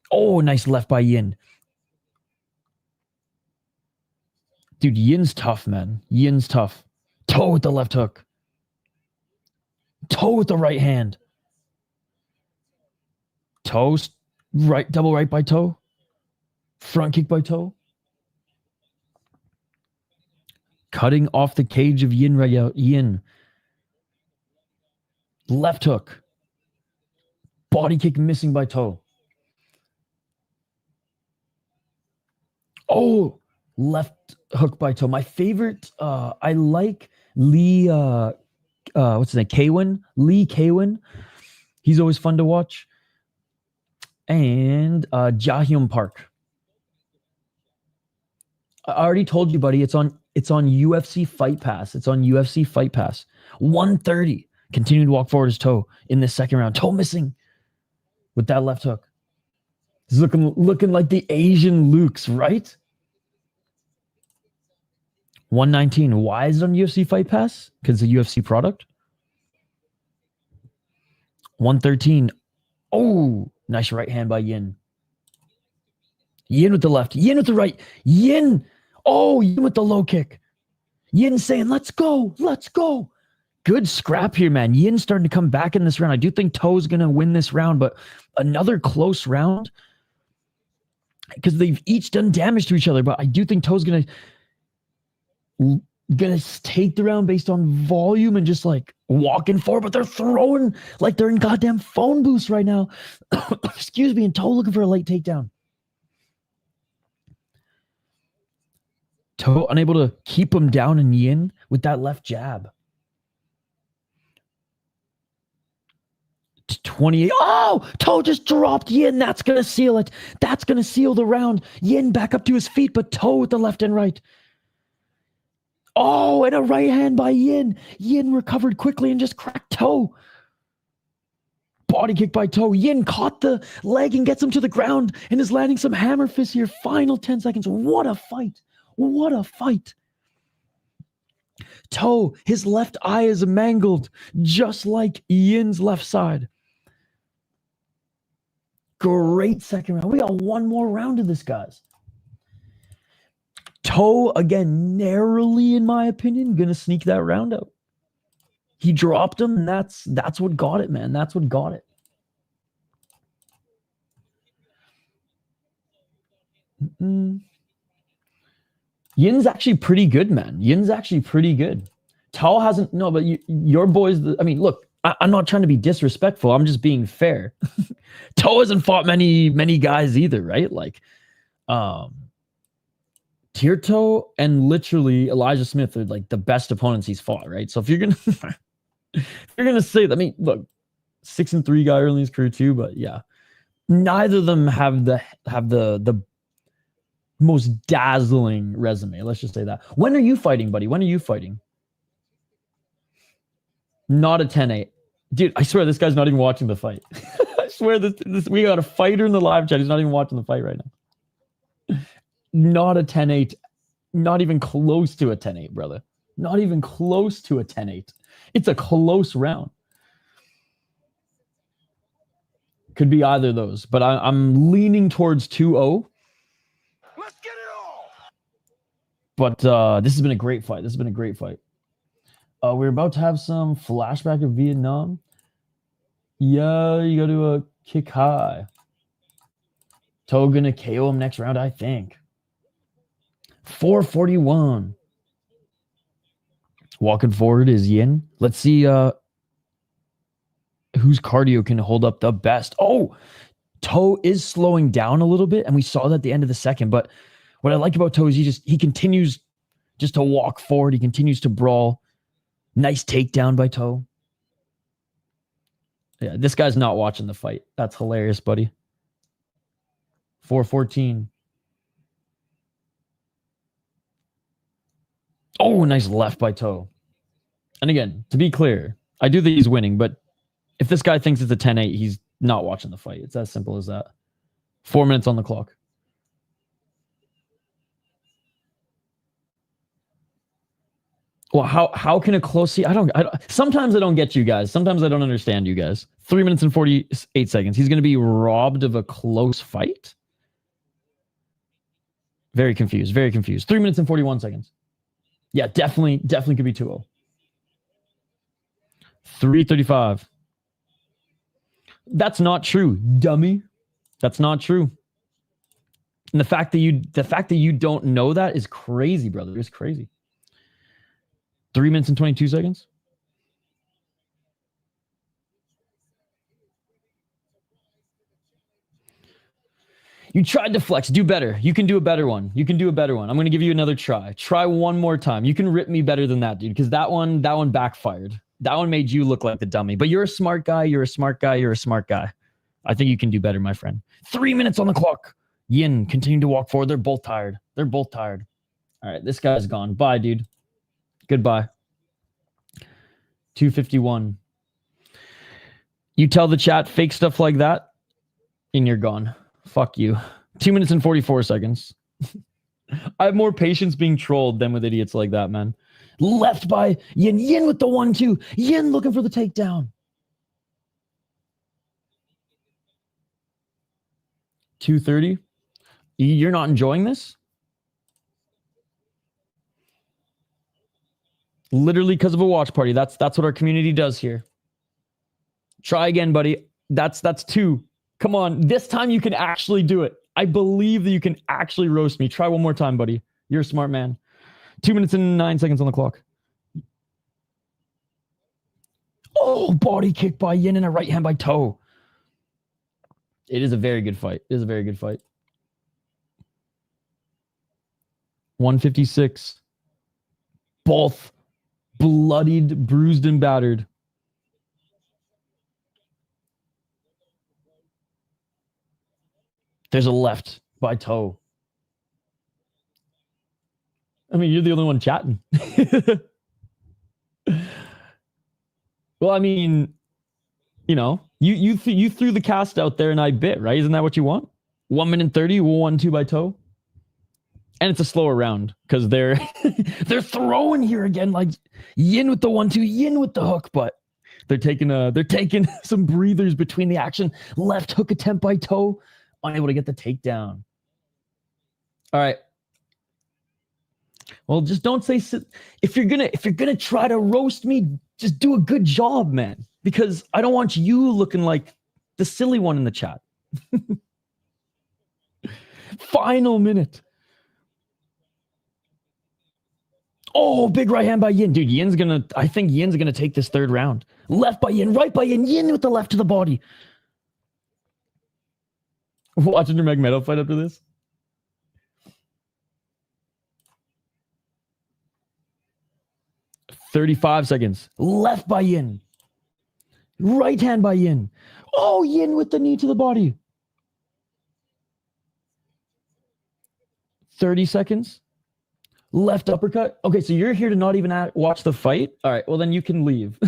Oh, nice left by Yin. Dude, Yin's tough, man. Yin's tough. Toe with the left hook. Toe with the right hand. Toe, right, double right by Toe. Front kick by Toe. Cutting off the cage of Yin right out. Yin. Left hook. Body kick missing by Toe. Oh, left hook by Toe. My favorite, I like Lee, what's his name? Keiwen. Lee Keiwen. He's always fun to watch. And Jae Hyun Park. I already told you, buddy. It's on UFC Fight Pass. It's on UFC Fight Pass. 130. Continuing to walk forward his Toe in this second round. Toe missing with that left hook. He's looking like the Asian Lukes, right? 119. Why is it on UFC Fight Pass? Because it's a UFC product. 113. Oh, nice right hand by Yin. Yin with the left. Yin with the right. Yin. Oh, Yin with the low kick. Yin saying, let's go. Let's go. Good scrap here, man. Yin's starting to come back in this round. I do think Toe's going to win this round, but another close round because they've each done damage to each other. But I do think Toe's going to take the round based on volume and just like walking forward, but they're throwing like they're in goddamn phone booths right now. Excuse me. And Toe looking for a late takedown. Toe unable to keep him down in Yin with that left jab. 28. Oh, Toe just dropped Yin. That's going to seal it. That's going to seal the round. Yin back up to his feet, but Toe with the left and right. Oh, and a right hand by Yin. Yin recovered quickly and just cracked Toe. Body kick by Toe. Yin caught the leg and gets him to the ground and is landing some hammer fists here. Final 10 seconds. What a fight. What a fight. Toe, his left eye is mangled, just like Yin's left side. Great second round. We got one more round of this, guys. Toe, again, narrowly, in my opinion, going to sneak that round out. He dropped him, and that's what got it, man. That's what got it. Yin's actually pretty good, man. Yin's actually pretty good. Tao hasn't, no, but your boys, I mean, look, I'm not trying to be disrespectful. I'm just being fair. Tao hasn't fought many guys either, right? Like, Tirto and literally Elijah Smith are like the best opponents he's fought, right? So if you're gonna say that, I mean, look, 6-3 guy early in his career too, but yeah, neither of them have the most dazzling resume. Let's just say that. When are you fighting, buddy? When are you fighting? Not a 10-8. Dude, I swear this guy's not even watching the fight. I swear this we got a fighter in the live chat. He's not even watching the fight right now. Not a 10-8. Not even close to a 10-8, brother. Not even close to a 10-8. It's a close round. Could be either of those, but I'm leaning towards 2-0.
Let's get it all.
But this has been a great fight. This has been a great fight. We're about to have some flashback of Vietnam. Yeah, you got to kick high. Toe gonna KO him next round, I think. 441. Walking forward is Yin. Let's see whose cardio can hold up the best. Oh, Toe is slowing down a little bit, and we saw that at the end of the second. But what I like about Toe is he continues just to walk forward. He continues to brawl. Nice takedown by Toe. Yeah, this guy's not watching the fight. That's hilarious, buddy. 4:14. Oh, nice left by Toe. And again, to be clear, I do think he's winning, but if this guy thinks it's a 10-8, he's not watching the fight. It's as simple as that. 4 minutes on the clock. Well, how can a close see? I don't sometimes I don't get you guys. Sometimes I don't understand you guys. 3 minutes and 48 seconds. He's going to be robbed of a close fight? Very confused. Very confused. 3 minutes and 41 seconds. Yeah, definitely could be 2-0. 3:35. That's not true, dummy. That's not true. And the fact that you don't know that is crazy, brother. It's crazy. 3 minutes and 22 seconds. You tried to flex. Do better. You can do a better one. You can do a better one. I'm going to give you another try. Try one more time. You can rip me better than that, dude, because that one backfired. That one made you look like the dummy. But you're a smart guy. You're a smart guy. You're a smart guy. I think you can do better, my friend. 3 minutes on the clock. Yin continue to walk forward. They're both tired. They're both tired. All right, this guy's gone. Bye, dude. Goodbye. 2:51. You tell the chat fake stuff like that, and you're gone. Fuck you. 2 minutes and 44 seconds. I have more patience being trolled than with idiots like that, man. Left by Yin. Yin with the 1-2. Yin looking for the takedown. 2:30. You're not enjoying this? Literally because of a watch party. That's what our community does here. Try again, buddy. That's 2. Come on. This time you can actually do it. I believe that you can actually roast me. Try one more time, buddy. You're a smart man. 2 minutes and 9 seconds on the clock. Oh, body kick by Yin and a right hand by Toe. It is a very good fight. It is a very good fight. 156. Both bloodied, bruised, and battered. There's a left by Toe. I mean, you're the only one chatting. Well, I mean, you know, you threw the cast out there and I bit, right? Isn't that what you want? 1 minute 30, 1-2 by Toe. And it's a slower round because they're throwing here again, like Yin with the 1-2, Yin with the hook, but they're taking some breathers between the action. Left hook attempt by Toe, unable to get the takedown. All right. Well, just don't say if you're gonna try to roast me, just do a good job, man. Because I don't want you looking like the silly one in the chat. Final minute. Oh, big right hand by Yin. Dude, I think Yin's gonna take this third round. Left by Yin, right by Yin, Yin with the left to the body. Watching your Magneto fight after this. $35 seconds. Left by Yin. Right hand by Yin. Oh, Yin with the knee to the body. 30 seconds. Left uppercut. Okay, so you're here to not even watch the fight? All right, well, then you can leave.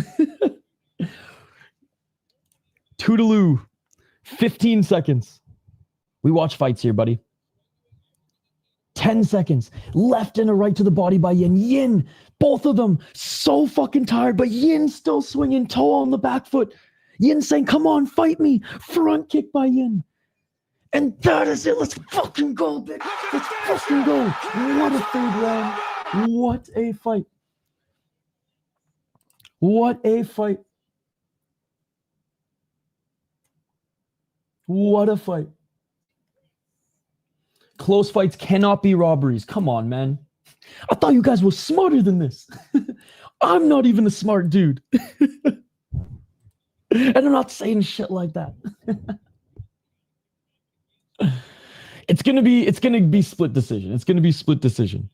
Toodaloo. 15 seconds. We watch fights here, buddy. 10 seconds. Left and a right to the body by Yin. Yin, both of them so fucking tired, but Yin still swinging, Toe on the back foot. Yin saying, come on, fight me. Front kick by Yin. And that is it. Let's fucking go, bitch. Let's fucking go. What a third round. What a fight. What a fight. What a fight. Close fights cannot be robberies. Come on, man. I thought you guys were smarter than this. I'm not even a smart dude. And I'm not saying shit like that. It's gonna be split decision. It's gonna be split decision.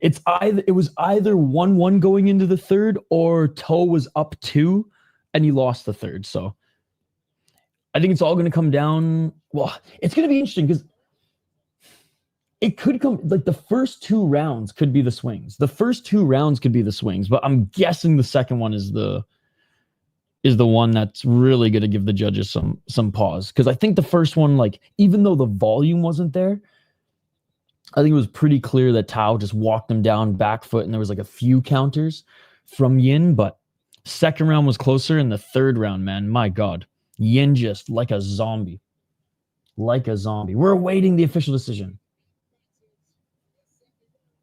It was either 1-1 going into the third, or Toe was up 2 and he lost the third. So I think it's all gonna come down. Well, it's gonna be interesting because it could come like the first 2 rounds could be the swings. The first 2 rounds could be the swings, but I'm guessing the second one is the one that's really going to give the judges some pause, because I think the first one, like, even though the volume wasn't there, I think it was pretty clear that Tao just walked him down back foot, and there was like a few counters from Yin, but second round was closer, and the third round, man, my God, Yin just like a zombie. We're awaiting the official decision.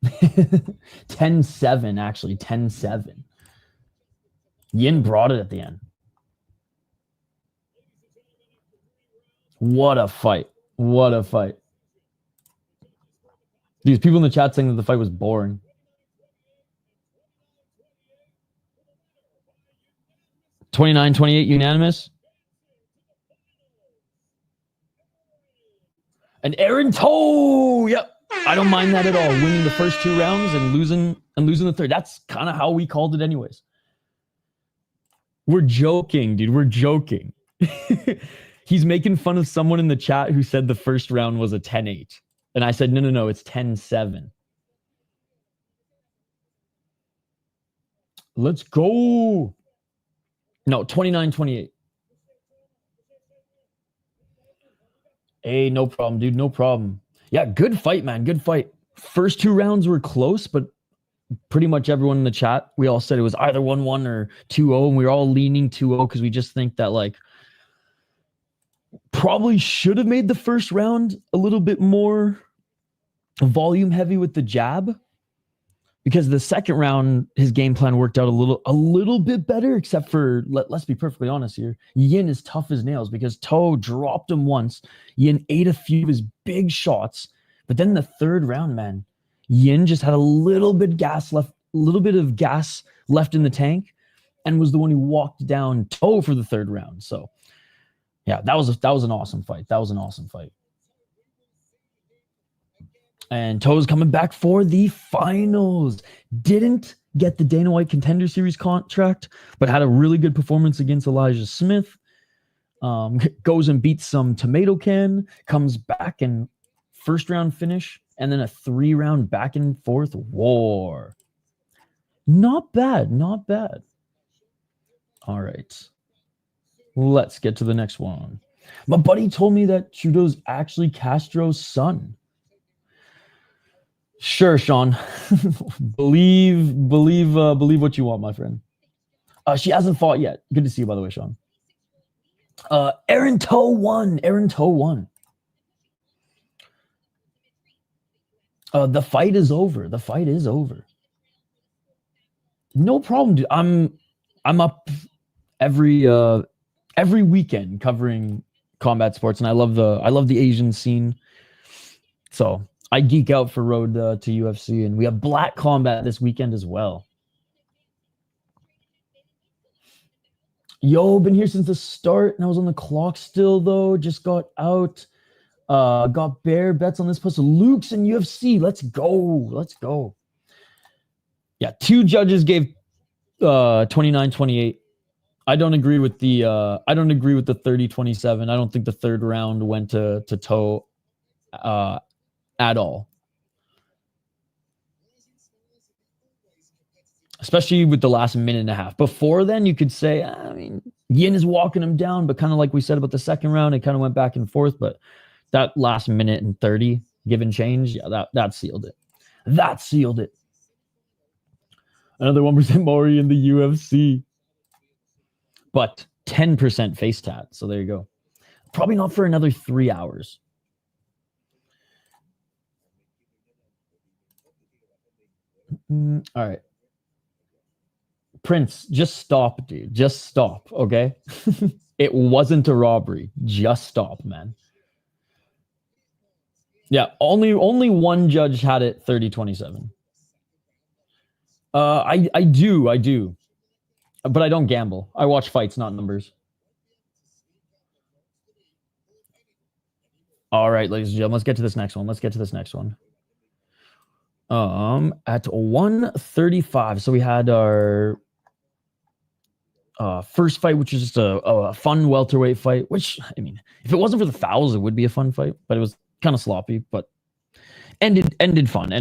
10-7, actually, 10-7. Yin brought it at the end. What a fight. These people in the chat saying that the fight was boring. (29-28) unanimous. And Aaron Toe, yep. I don't mind that at all. Winning the first 2 rounds and losing the third. That's kind of how we called it anyways. We're joking, dude. We're joking. He's making fun of someone in the chat who said the first round was a 10-8. And I said, no, it's 10-7. Let's go. No, 29-28. Hey, no problem, dude. No problem. Yeah, good fight, man. Good fight. First 2 rounds were close, but pretty much everyone in the chat, we all said it was either 1-1 or 2-0, and we were all leaning 2-0 because we just think that, like, probably should have made the first round a little bit more volume heavy with the jab, because the second round his game plan worked out a little bit better, except for, let's be perfectly honest here, Yin is tough as nails because Toe dropped him once. Yin ate a few of his big shots, but then the third round, man, Yin just had a little bit of gas left in the tank, and was the one who walked down Toe for the third round. So yeah, that was an awesome fight. And Toe's coming back for the finals. Didn't get the Dana White Contender Series contract, but had a really good performance against Elijah Smith. Goes and beats some tomato can, comes back and first round finish, and then a 3-round back and forth war. Not bad. All right. Let's get to the next one. My buddy told me that Trudeau's actually Castro's son. Sure, Sean. believe what you want, my friend. She hasn't fought yet. Good to see you, by the way, Sean. Aaron Toe won. The fight is over. No problem, dude. I'm up every weekend covering combat sports, and I love the Asian scene. So I geek out for Road to UFC, and we have Black Combat this weekend as well. Yo, been here since the start, and I was on the clock still though. Just got out. Got bare bets on this plus Luke's and UFC. Let's go. Yeah, 2 judges gave 29-28. I don't agree with the 30-27. I don't think the third round went to Toe at all. Especially with the last minute and a half. Before then, you could say, I mean, Yin is walking him down, but kind of like we said about the second round, it kind of went back and forth. But that last minute and 30 give and change, yeah, that sealed it. Another 1% Maury in the UFC. But 10% face tat. So there you go. Probably not for another 3 hours. All right. Prince, just stop, dude. Just stop, okay? It wasn't a robbery. Just stop, man. Yeah, only one judge had it 30-27. I do. But I don't gamble. I watch fights, not numbers. All right, ladies and gentlemen, let's get to this next one. At 135, so we had our first fight, which was just a fun welterweight fight, which, I mean, if it wasn't for the fouls, it would be a fun fight, but it was kind of sloppy, but ended fun.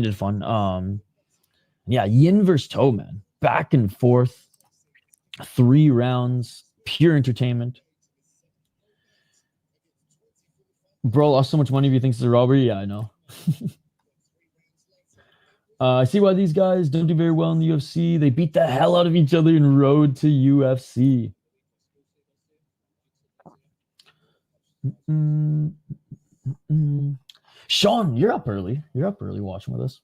Yeah, Yin versus Toe, man. Back and forth, 3 rounds, pure entertainment. Bro lost so much money if he thinks it's a robbery. Yeah, I know. I see why these guys don't do very well in the UFC. They beat the hell out of each other in road to UFC. Sean, you're up early. Watching with us.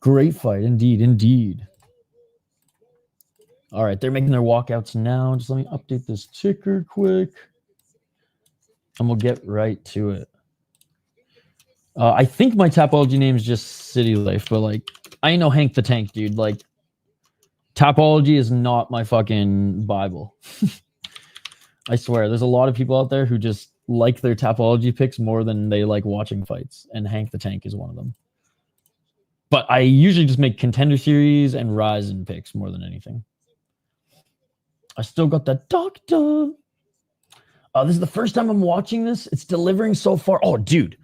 Great fight, indeed. All right, they're making their walkouts now. Just let me update this ticker quick, and we'll get right to it. I think my Tapology name is just City Life, but like, I ain't no Hank the Tank, dude. Like, Tapology is not my fucking Bible. I swear, there's a lot of people out there who just like their Tapology picks more than they like watching fights, and Hank the Tank is one of them. But I usually just make Contender Series and Ryzen picks more than anything. I still got that doctor. This is the first time I'm watching this. It's delivering so far. Oh, dude.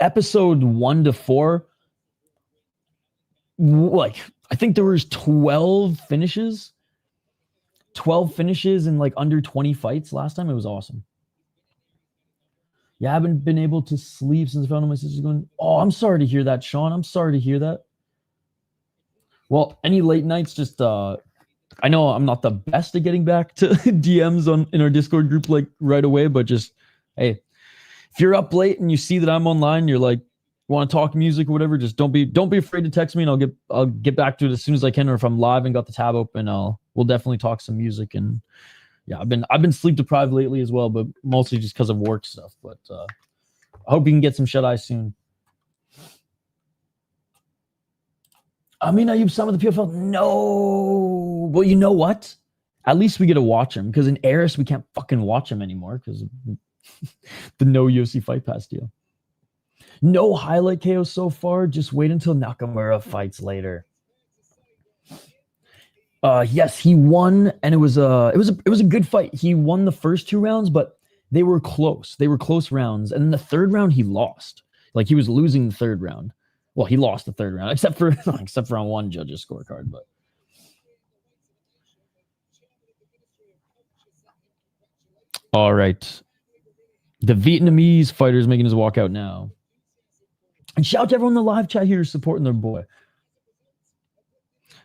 Episode 1 to 4. Like, I think there was 12 finishes. 12 finishes in like under 20 fights last time. It was awesome. Yeah, I haven't been able to sleep since I found out my sister's going. Oh, I'm sorry to hear that, Sean. I'm sorry to hear that. Well, any late nights, just I know I'm not the best at getting back to DMs in our Discord group like right away, but just, hey, if you're up late and you see that I'm online, you're like, want to talk music or whatever, just don't be afraid to text me, and I'll get back to it as soon as I can. Or if I'm live and got the tab open, we'll definitely talk some music. And yeah, I've been sleep deprived lately as well, but mostly just because of work stuff. But I hope you can get some shut eye soon. I mean, Ayub, some of the PFL, no. Well, you know what? At least we get to watch him, because in Eris we can't fucking watch him anymore because of the no UFC Fight Pass deal. No highlight KO so far. Just wait until Nakamura fights later. Yes, he won, and it was a good fight. He won the first 2 rounds, but they were close. They were close rounds, and in the 3rd round he lost. Like, he was losing the 3rd round. Well, he lost the 3rd round, except for on one judge's scorecard. But all right, the Vietnamese fighter is making his walkout now. And shout out to everyone in the live chat here supporting their boy.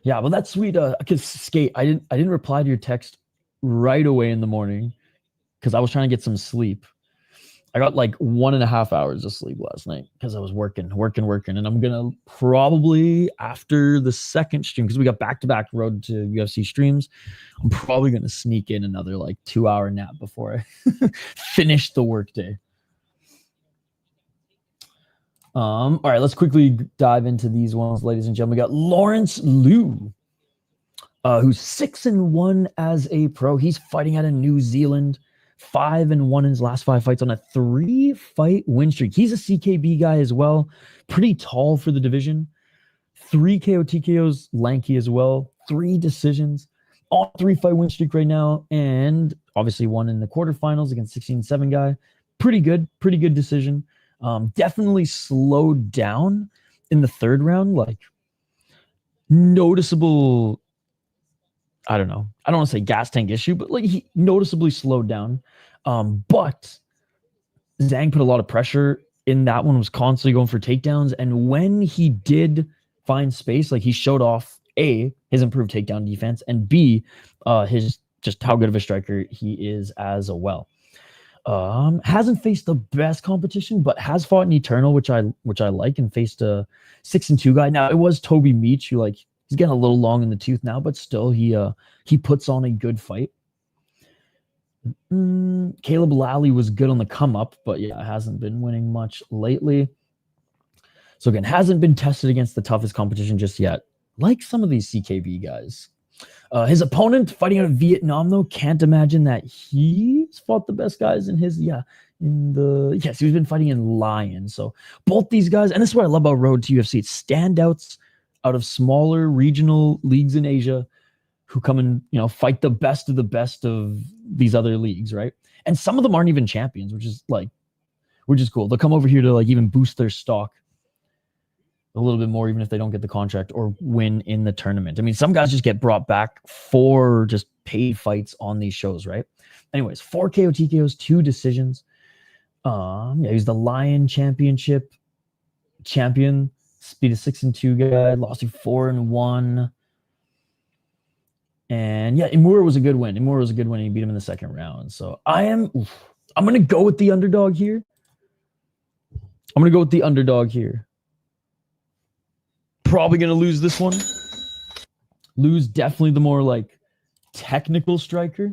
Yeah, well, that's sweet. Because Skate, I didn't reply to your text right away in the morning because I was trying to get some sleep. I got like 1.5 hours of sleep last night because I was working. And I'm going to probably, after the second stream, because we got back-to-back road to UFC streams, I'm probably going to sneak in another like 2-hour nap before I finish the workday. All right, let's quickly dive into these ones, ladies and gentlemen. We got Lawrence Liu, who's 6-1 as a pro. He's fighting out of New Zealand. 5-1 in his last 5 fights on a 3-fight win streak. He's a CKB guy as well. Pretty tall for the division. 3 KO TKOs, lanky as well. 3 decisions. On 3-fight win streak right now. And obviously one in the quarterfinals against 16-7 guy. Pretty good decision. Definitely slowed down in the 3rd round. Like, noticeable, I don't know. I don't want to say gas tank issue, but like, he noticeably slowed down. But Zhang put a lot of pressure in that one, was constantly going for takedowns. And when he did find space, like, he showed off A, his improved takedown defense, and B, his just how good of a striker he is as well. Hasn't faced the best competition, but has fought in Eternal, which I like, and faced a 6-2 guy. Now, it was Toby Meach, who, like, he's getting a little long in the tooth now, but still he puts on a good fight. Caleb Lally was good on the come up, but yeah, hasn't been winning much lately. So again, hasn't been tested against the toughest competition just yet, like some of these CKB guys. His opponent fighting out of Vietnam, though, can't imagine that he's fought the best guys in his, yes, he's been fighting in Lion. So both these guys, and this is what I love about Road to UFC, it's standouts out of smaller regional leagues in Asia who come and, fight the best of these other leagues, right? And some of them aren't even champions, which is cool. They'll come over here to even boost their stock a little bit more, even if they don't get the contract or win in the tournament. I mean, some guys just get brought back for just paid fights on these shows, right? Anyways, 4 KO TKOs, 2 decisions. He's the Lion Championship champion, speed of 6-2 guy, lost to 4-1. And Imura was a good win. He beat him in the second round. So I'm going to go with the underdog here. Probably going to lose this one. Lose definitely the more technical striker.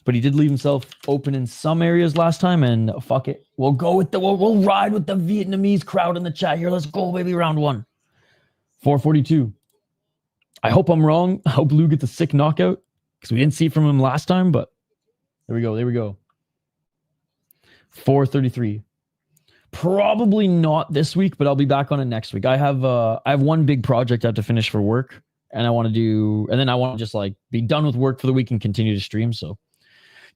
But he did leave himself open in some areas last time, and fuck it. We'll ride with the Vietnamese crowd in the chat here. Let's go, baby, round 1. 442. I hope I'm wrong. I hope Lou gets a sick knockout because we didn't see it from him last time, but there we go. 433. Probably not this week, but I'll be back on it next week. I have one big project I have to finish for work, and I want to just be done with work for the week and continue to stream. So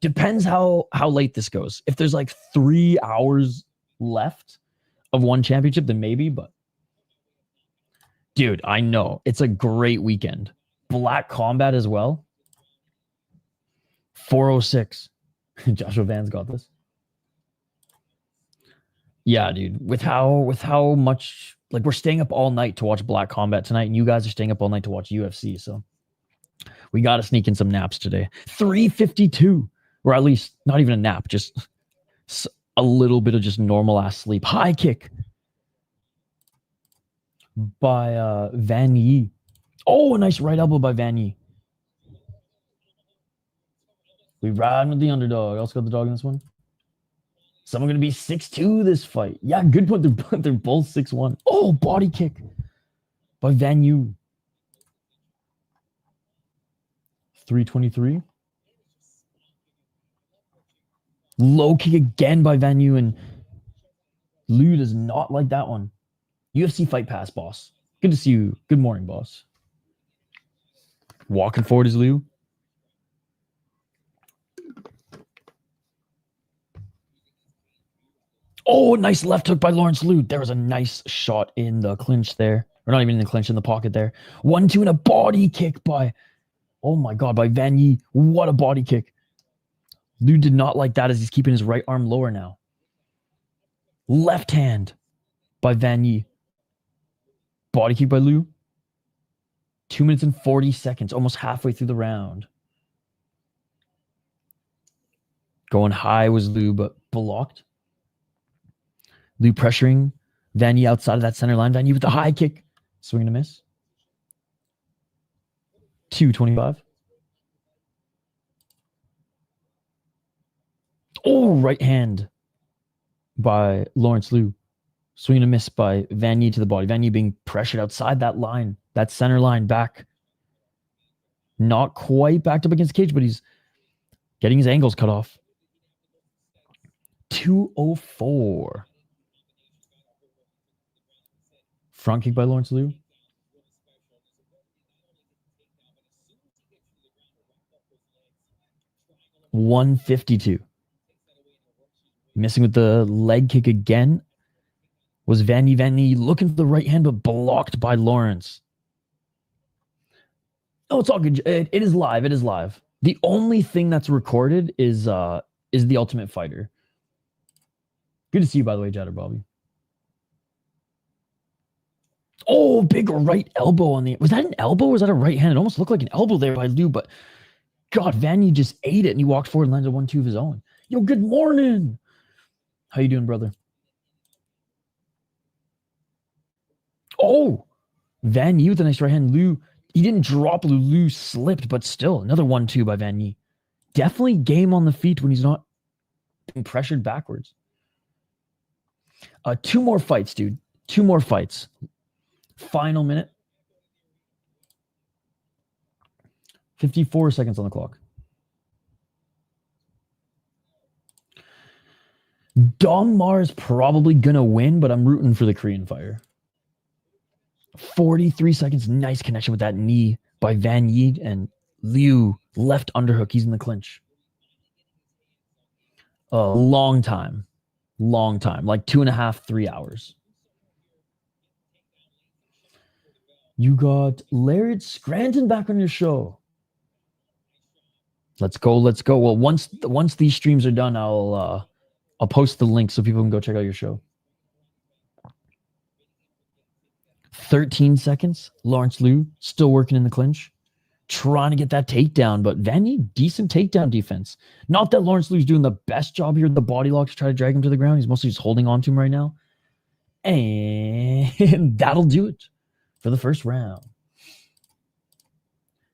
depends how late this goes. If there's 3 hours left of one championship, then maybe, but dude, I know it's a great weekend. Black Combat as well. 406. Joshua Van's got this. Yeah, dude. With how much we're staying up all night to watch Black Combat tonight, and you guys are staying up all night to watch UFC, so we got to sneak in some naps today. 3:52, or at least not even a nap, just a little bit of just normal ass sleep. High kick by Van Yee. Oh, a nice right elbow by Van Yee. We riding with the underdog. I also got the dog in this one. Someone going to be 6'2" this fight. Yeah, good point. They're both 6'1". Oh, body kick by Van Yee. 323. Low kick again by Van Yee, and Lou does not like that one. UFC Fight Pass, boss. Good to see you. Good morning, boss. Walking forward is Lou. Oh, nice left hook by Lawrence Liu. There was a nice shot in the clinch there. Or not even in the clinch, in the pocket there. 1-2 and a body kick by, oh my God, by Van Yee. What a body kick. Liu did not like that as he's keeping his right arm lower now. Left hand by Van Yee. Body kick by Liu. 2 minutes and 40 seconds, almost halfway through the round. Going high was Liu, but blocked. Liu pressuring Van Yee outside of that center line. Van Yee with the high kick. Swing and a miss. 225. Oh, right hand by Lawrence Liu. Swing and a miss by Van Yee to the body. Van Yee being pressured outside that line, that center line back. Not quite backed up against the cage, but he's getting his angles cut off. 204. Front kick by Lawrence Liu. $152. Missing with the leg kick again was Van Yee. Van Yee looking for the right hand, but blocked by Lawrence. Oh, it's all good. It is live. It is live. The only thing that's recorded is the Ultimate Fighter. Good to see you, by the way, Jatter Bobby. Oh, big right elbow on the... Was that an elbow or was that a right hand? It almost looked like an elbow there by Liu, but God, Van Yee just ate it and he walked forward and landed 1-2 of his own. Yo, good morning. How you doing, brother? Oh, Van Yee with a nice right hand. Liu, he didn't drop Liu. Liu slipped, but still another 1-2 by Van Yee. Definitely game on the feet when he's not being pressured backwards. 2 more fights, dude. 2 more fights. Final minute. 54 seconds on the clock. Dong Mar is probably going to win, but I'm rooting for the Korean fighter. 43 seconds. Nice connection with that knee by Van Yi, and Liu left underhook. He's in the clinch. A long time. Like 2.5, 3 hours. You got Laird Scranton back on your show. Let's go. Well, once these streams are done, I'll post the link so people can go check out your show. 13 seconds. Lawrence Liu still working in the clinch, trying to get that takedown, but Van Yi, decent takedown defense. Not that Lawrence Liu's doing the best job here with the body lock to try to drag him to the ground. He's mostly just holding on to him right now. And that'll do it for the first round.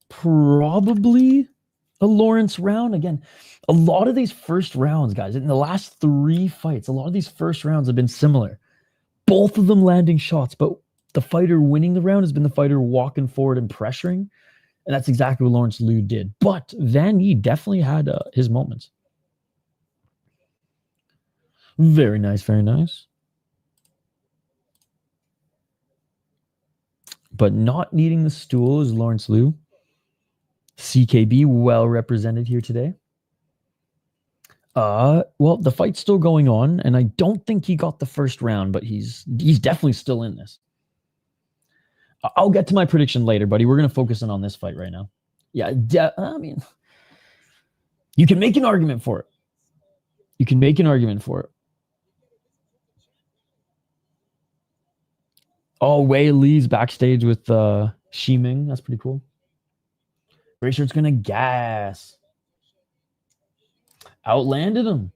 Probably a Lawrence round. Again, a lot of these first rounds, guys, in the last 3 fights, a lot of these first rounds have been similar. Both of them landing shots, but the fighter winning the round has been the fighter walking forward and pressuring. And that's exactly what Lawrence Liu did. But Van Yi definitely had his moments. Very nice, very nice. But not needing the stool is Lawrence Liu. CKB well represented here today. Well, the fight's still going on, and I don't think he got the first round, but he's definitely still in this. I'll get to my prediction later, buddy. We're going to focus in on this fight right now. Yeah, I mean, you can make an argument for it. Oh, Wei Li's backstage with Ming. That's pretty cool. Richard's going to gas. Outlanded him.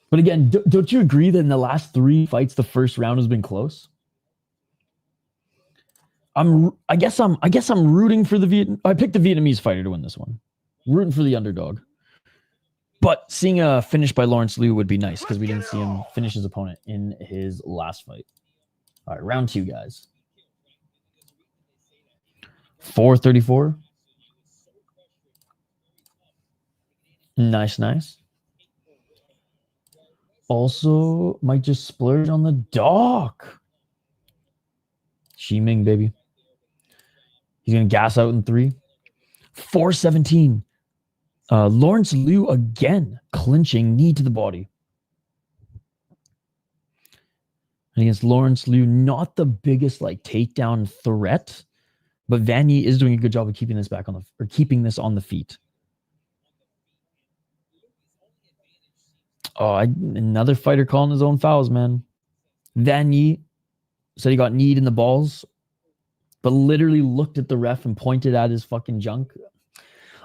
But again, don't you agree that in the last 3 fights, the first round has been close? I guess I'm rooting for the I picked the Vietnamese fighter to win this one. Rooting for the underdog. But seeing a finish by Lawrence Liu would be nice because we didn't see him finish his opponent in his last fight. All right, round 2, guys. 4:34. Nice. Also, might just splurge on the dock. Ming, baby. He's going to gas out in 3. 4:17. Lawrence Liu again clinching, knee to the body. And against Lawrence Liu, not the biggest takedown threat, but Van Yi is doing a good job of keeping this keeping this on the feet. Oh, another fighter calling his own fouls, man. Van Yi said he got kneed in the balls, but literally looked at the ref and pointed at his fucking junk.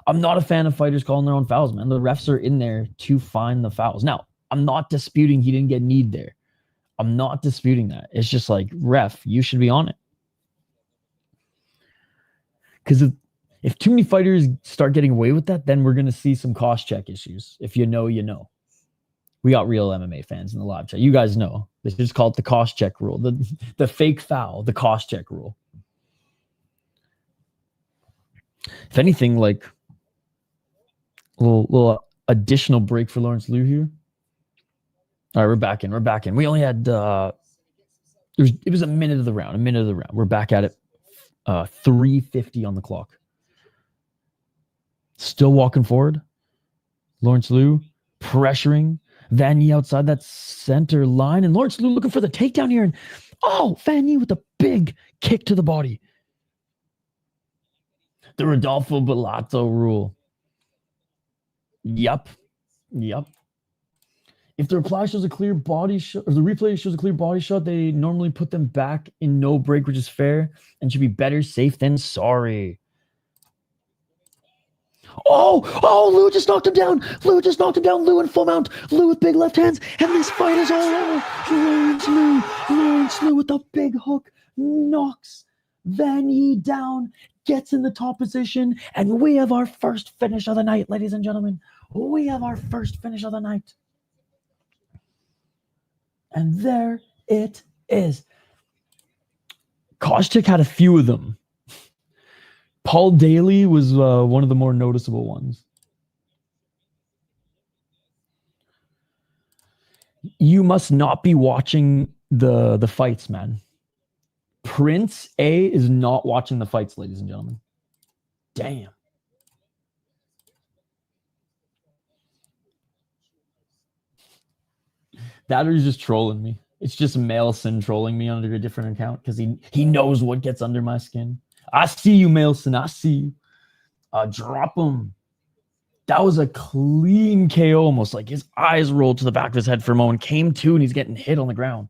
I'm not a fan of fighters calling their own fouls, man. The refs are in there to find the fouls. Now, I'm not disputing he didn't get kneed there. I'm not disputing that. It's just ref, you should be on it. Because if too many fighters start getting away with that, then we're going to see some cost check issues. If you know, you know. We got real MMA fans in the live chat. You guys know. They just call it the cost check rule. The fake foul, the cost check rule. If anything, a little additional break for Lawrence Liu here. All right, we're back in. We only had it was a minute of the round. We're back at it. 3:50 on the clock. Still walking forward. Lawrence Liu pressuring Van Yi outside that center line, and Lawrence Liu looking for the takedown here, and Van Yi with a big kick to the body. The Rodolfo Bellato rule. Yep. If the replay shows a clear body shot, or the replay shows a clear body shot, they normally put them back in no break, which is fair and should be better safe than sorry. Liu just knocked him down. Liu in full mount. Liu with big left hands, and this fight is all over. Lawrence Liu with a big hook knocks Van Yi down, gets in the top position, and we have our first finish of the night, ladies and gentlemen. We have our first finish of the night. And there it is. Koscheck had a few of them. Paul Daly was one of the more noticeable ones. You must not be watching the fights, man. Prince A is not watching the fights, ladies and gentlemen. Damn. That or he's just trolling me. It's just Mailson trolling me under a different account because he knows what gets under my skin. I see you, Mailson. I see you. Drop him. That was a clean KO almost. Like his eyes rolled to the back of his head for a moment. Came to and he's getting hit on the ground.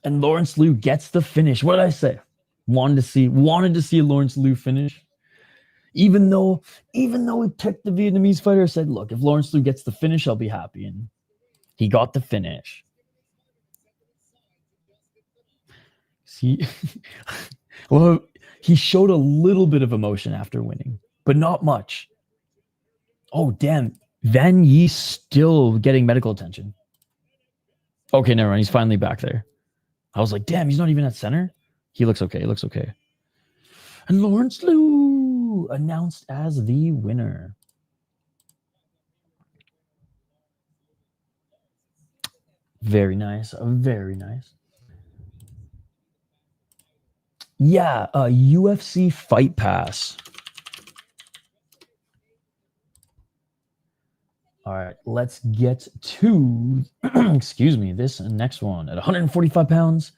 And Lawrence Liu gets the finish. What did I say? Wanted to see Lawrence Liu finish. Even though he took the Vietnamese fighter, said, look, if Lawrence Liu gets the finish, I'll be happy. And he got the finish. See, well, he showed a little bit of emotion after winning, but not much. Oh, damn. Van Yee's still getting medical attention. Okay, never mind. He's finally back there. I was like, damn, he's not even at center. He looks okay. He looks okay. And Lawrence Liu announced as the winner. Very nice. Very nice. Yeah, UFC Fight Pass. All right, let's get to, excuse me, this next one. At 145 pounds,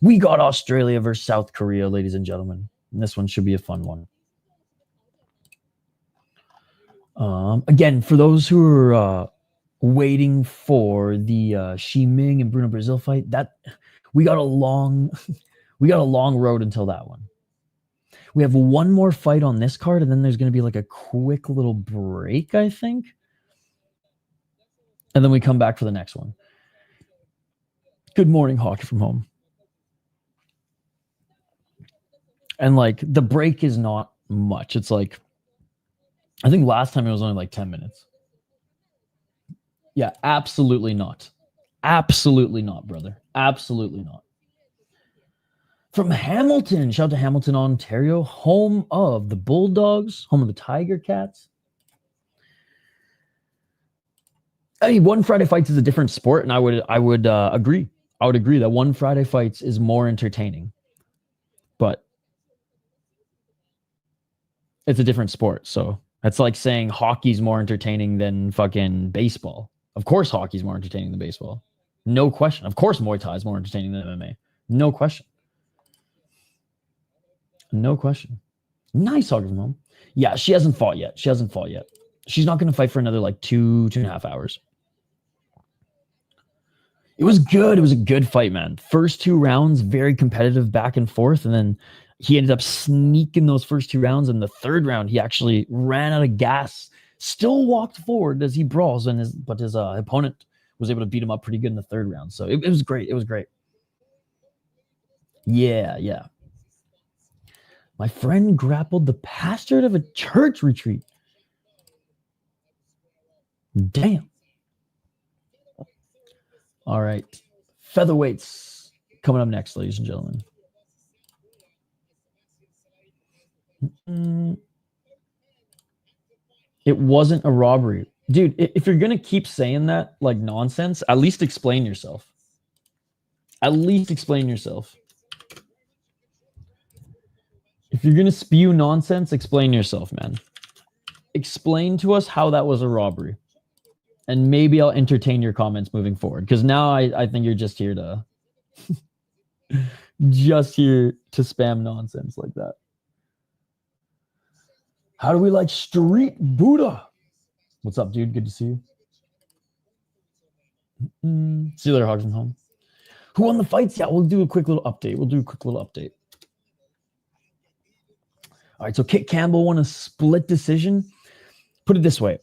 we got Australia versus South Korea, ladies and gentlemen. And this one should be a fun one. Again, for those who are waiting for the Ming and Bruna Brasil fight, that we got a long road until that one. We have one more fight on this card, and then there's going to be like a quick little break, I think. And then we come back for the next one. Good morning, Hockey from Home. And like the break is not much. It's like, I think last time it was only like 10 minutes. Yeah, absolutely not. Absolutely not, brother. Absolutely not. From Hamilton, shout out to Hamilton, Ontario, home of the Bulldogs, home of the Tiger Cats. I mean, One Friday Fights is a different sport, and I would agree. I would agree that One Friday Fights is more entertaining, but it's a different sport. So that's like saying hockey's more entertaining than fucking baseball. Of course, hockey's more entertaining than baseball. No question. Of course, Muay Thai is more entertaining than MMA. No question. No question. Nice, Hockey from Home. Yeah, she hasn't fought yet. She's not going to fight for another like 2.5 hours. It was good. It was a good fight, man. First 2 rounds, very competitive back and forth. And then he ended up sneaking those first 2 rounds. And the third round, he actually ran out of gas, still walked forward as he brawls. But his opponent was able to beat him up pretty good in the third round. So it was great. It was great. Yeah. My friend grappled the pastor of a church retreat. Damn. All right. Featherweights coming up next, ladies and gentlemen. It wasn't a robbery. Dude, if you're going to keep saying that like nonsense, at least explain yourself. At least explain yourself. If you're going to spew nonsense, explain yourself, man. Explain to us how that was a robbery. And maybe I'll entertain your comments moving forward. Because now I think you're just here to spam nonsense like that. How do we like Street Buddha? What's up, dude? Good to see you. See you later, Hogs from Home. Who won the fights? Yeah, we'll do a quick little update. All right, so Kitt Campbell won a split decision. Put it this way.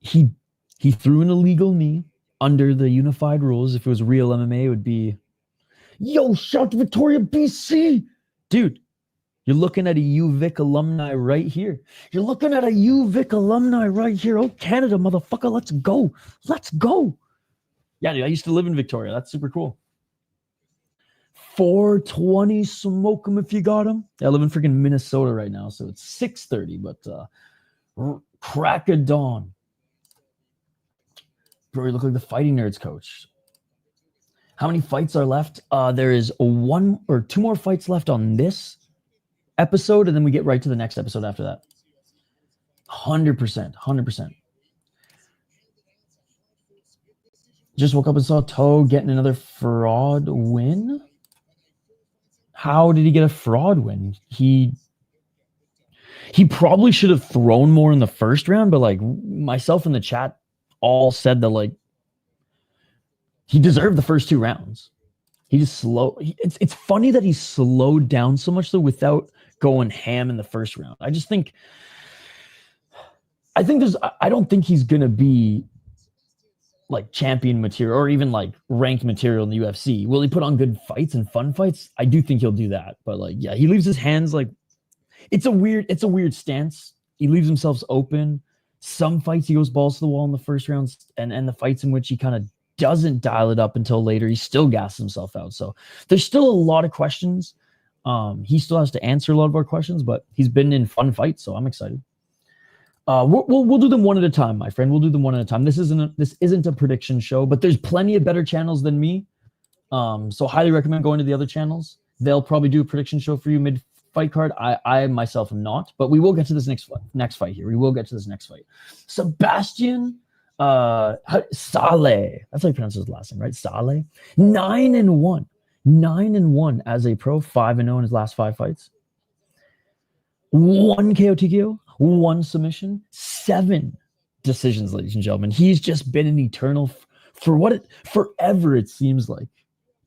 He threw an illegal knee under the unified rules. If it was real MMA, it would be, yo, shout to Victoria, BC. Dude, you're looking at a UVic alumni right here. Oh, Canada, motherfucker, let's go. Yeah, dude, I used to live in Victoria. That's super cool. 420, smoke them if you got them. I live in freaking Minnesota right now, so it's 6:30, but crack of dawn. Bro, you look like the Fighting Nerds coach. How many fights are left? There is 1 or 2 more fights left on this episode, and then we get right to the next episode after that. 100%, 100%. Just woke up and saw Toe getting another fraud win. How did he get a fraud win? He probably should have thrown more in the first round, but like myself in the chat all said that like he deserved the first 2 rounds. He just slow. It's funny that he slowed down so much though without going ham in the first round. I don't think he's gonna be like champion material or even like ranked material in the UFC. Will he put on good fights and fun fights? I do think he'll do that. But like, yeah, he leaves his hands like it's a weird stance. He leaves himself open. Some fights he goes balls to the wall in the first rounds, and the fights in which he kind of doesn't dial it up until later, he still gasses himself out. So there's still a lot of questions. He still has to answer a lot of our questions, but he's been in fun fights, so I'm excited. We'll do them one at a time, my friend. We'll do them one at a time. This isn't a prediction show, but there's plenty of better channels than me. So highly recommend going to the other channels. They'll probably do a prediction show for you mid-fight card. I myself am not, but we will get to this next fight here. We will get to this next fight. Sebastian Szalay. That's how you pronounce his last name, right? Szalay. 9-1. 9-1 as a pro, 5-0 in his last 5 fights. 1 KO TKO, 1 submission, 7 decisions, ladies and gentlemen. He's just been an eternal forever, it seems like.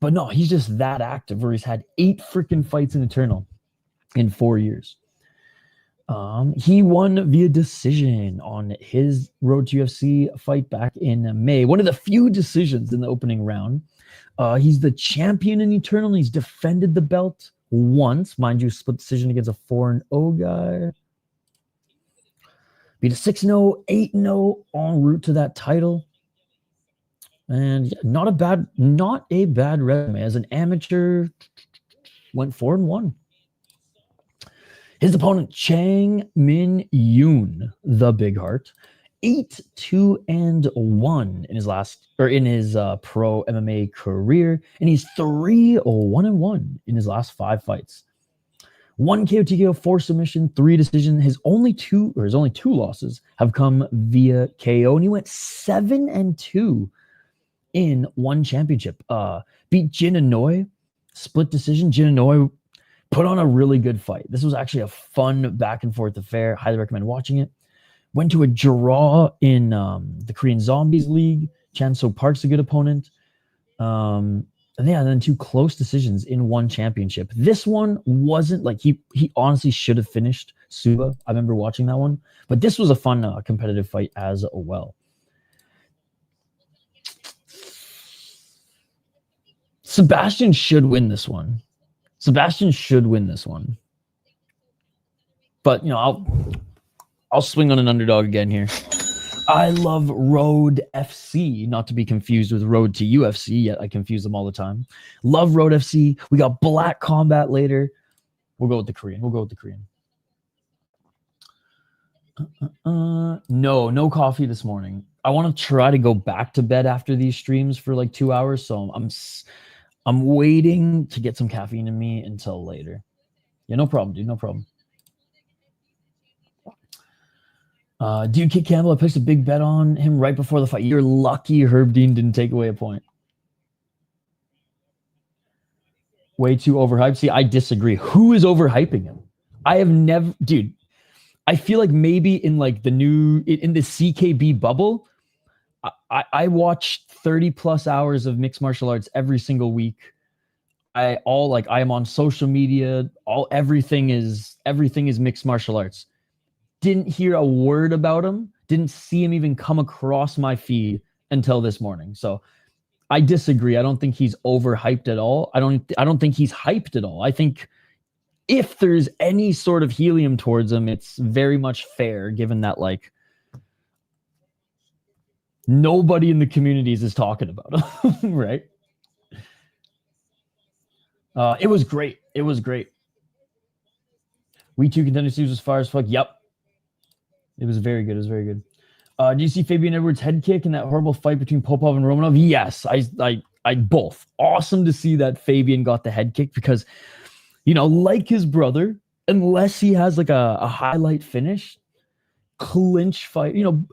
But no, he's just that active where he's had 8 freaking fights in Eternal in 4 years. He won via decision on his road to UFC fight back in May. One of the few decisions in the opening round. He's the champion in Eternal, and he's defended the belt once. Mind you, split decision against a 4-0 guy. Beat a 6-0, 8-0 en route to that title. And yeah, not a bad resume. As an amateur, went 4-1. His opponent, Chang Min Yoon, the Big Heart, 8-2-1 in his pro MMA career, and he's 3-1-1 in his last 5 fights. 1 KO TKO, 4 submission, 3 decision. His only two losses have come via KO, and he went 7-2 in 1 championship. Beat Jin Hanoi, split decision. Jin Hanoi put on a really good fight. This was actually a fun back and forth affair. Highly recommend watching it. Went to a draw in the Korean Zombies League. Chan So Park's a good opponent. And then 2 close decisions in 1 championship. This one wasn't like he honestly should have finished Suba. I remember watching that one. But this was a fun competitive fight as well. Sebastian should win this one. But, you know, I'll swing on an underdog again here. I love Road FC, not to be confused with Road to UFC, yet I confuse them all the time. Love Road FC. We got Black Combat later. We'll go with the Korean. No coffee this morning. I want to try to go back to bed after these streams for like 2 hours, so I'm waiting to get some caffeine in me until later. Yeah, no problem, dude. No problem. Dude, Kitt Campbell, I placed a big bet on him right before the fight. You're lucky Herb Dean didn't take away a point. Way too overhyped. See, I disagree. Who is overhyping him? I have never, dude. I feel like maybe in like in the CKB bubble, I watch 30 plus hours of mixed martial arts every single week. I am on social media. Everything is mixed martial arts. Didn't hear a word about him. Didn't see him even come across my feed until this morning. So I disagree. I don't think he's overhyped at all. I don't think he's hyped at all. I think if there's any sort of helium towards him, it's very much fair, given that like nobody in the communities is talking about him, right? It was great. It was great. Week 2 contender series was fire as fuck. Yep. It was very good. It was very good. Do you see Fabian Edwards' head kick in that horrible fight between Popov and Romanov? Yes, I both. Awesome to see that Fabian got the head kick because, you know, like his brother, unless he has like a highlight finish, clinch fight, you know,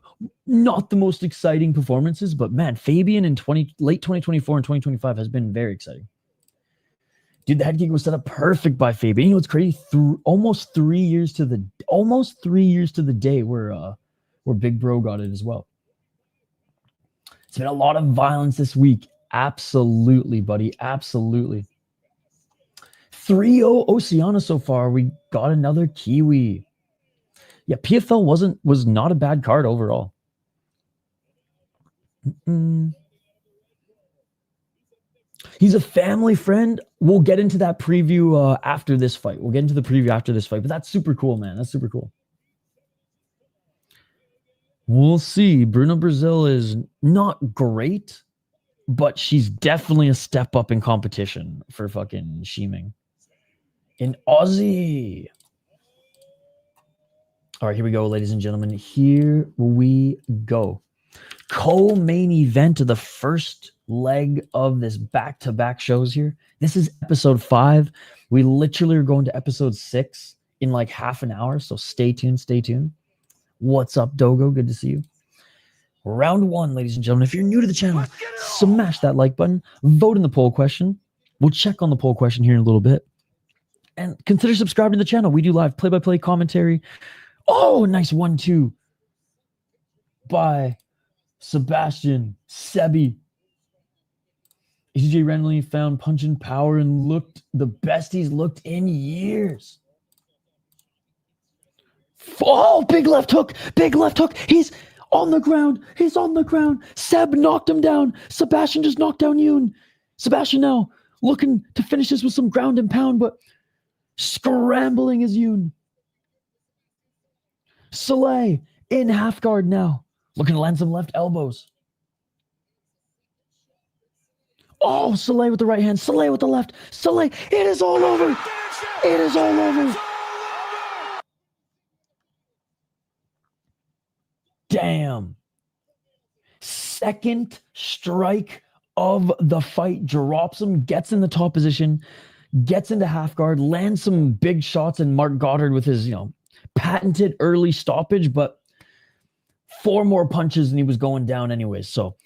not the most exciting performances, but man, Fabian in late 2024 and 2025 has been very exciting. Dude, the head kick was set up perfect by Fabian. You know, it's crazy. Almost 3 years to the day where Big Bro got it as well. It's been a lot of violence this week. Absolutely, buddy. Absolutely. 3-0 Oceania so far. We got another Kiwi. Yeah, PFL was not a bad card overall. He's a family friend. We'll get into that preview after this fight. We'll get into the preview after this fight, but that's super cool, man. That's super cool. We'll see. Bruna Brazil is not great, but she's definitely a step up in competition for fucking Shiming. In Aussie. All right, here we go, ladies and gentlemen. Here we go. Co-main event of the first leg of this back-to-back shows here. This is episode 5. We literally are going to episode 6 in like half an hour, so stay tuned, stay tuned. What's up, Dogo? Good to see you. Round 1, ladies and gentlemen. If you're new to the channel, smash that like button. Vote in the poll question. We'll check on the poll question here in a little bit. And consider subscribing to the channel. We do live play-by-play commentary. Oh, nice 1-2 by Sebastian. Sebi. AJ randomly found punching power and looked the best he's looked in years. Oh, big left hook. Big left hook. He's on the ground. He's on the ground. Seb knocked him down. Sebastian just knocked down Yoon. Sebastian now looking to finish this with some ground and pound, but scrambling is Yoon. Szalay in half guard now. Looking to land some left elbows. Oh, Szalay with the right hand. Szalay with the left. Szalay. It is all over. It is all over. Damn. Second strike of the fight. Drops him. Gets in the top position. Gets into half guard. Lands some big shots. And Mark Goddard with his, patented early stoppage. But 4 more punches and he was going down anyways. So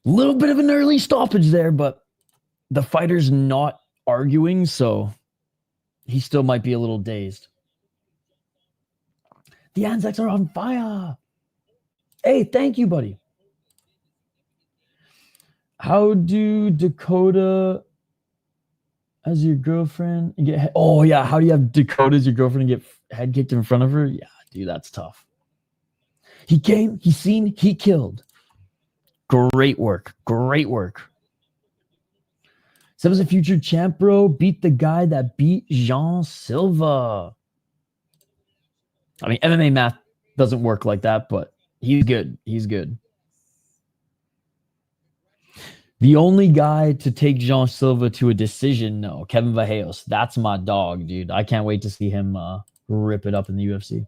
a little bit of an early stoppage there, but the fighter's not arguing, so he still might be a little dazed. The Anzacs are on fire. Hey, thank you, buddy. How do Dakota as your girlfriend get? Oh yeah, how do you have Dakota as your girlfriend and get head kicked in front of her? Yeah, dude, that's tough. He came, he seen, he killed. Great work. Great work. Seb's a future champ, bro. Beat the guy that beat Jean Silva. I mean, MMA math doesn't work like that, but he's good. He's good. The only guy to take Jean Silva to a decision, no, Kevin Vallejos. That's my dog, dude. I can't wait to see him rip it up in the UFC.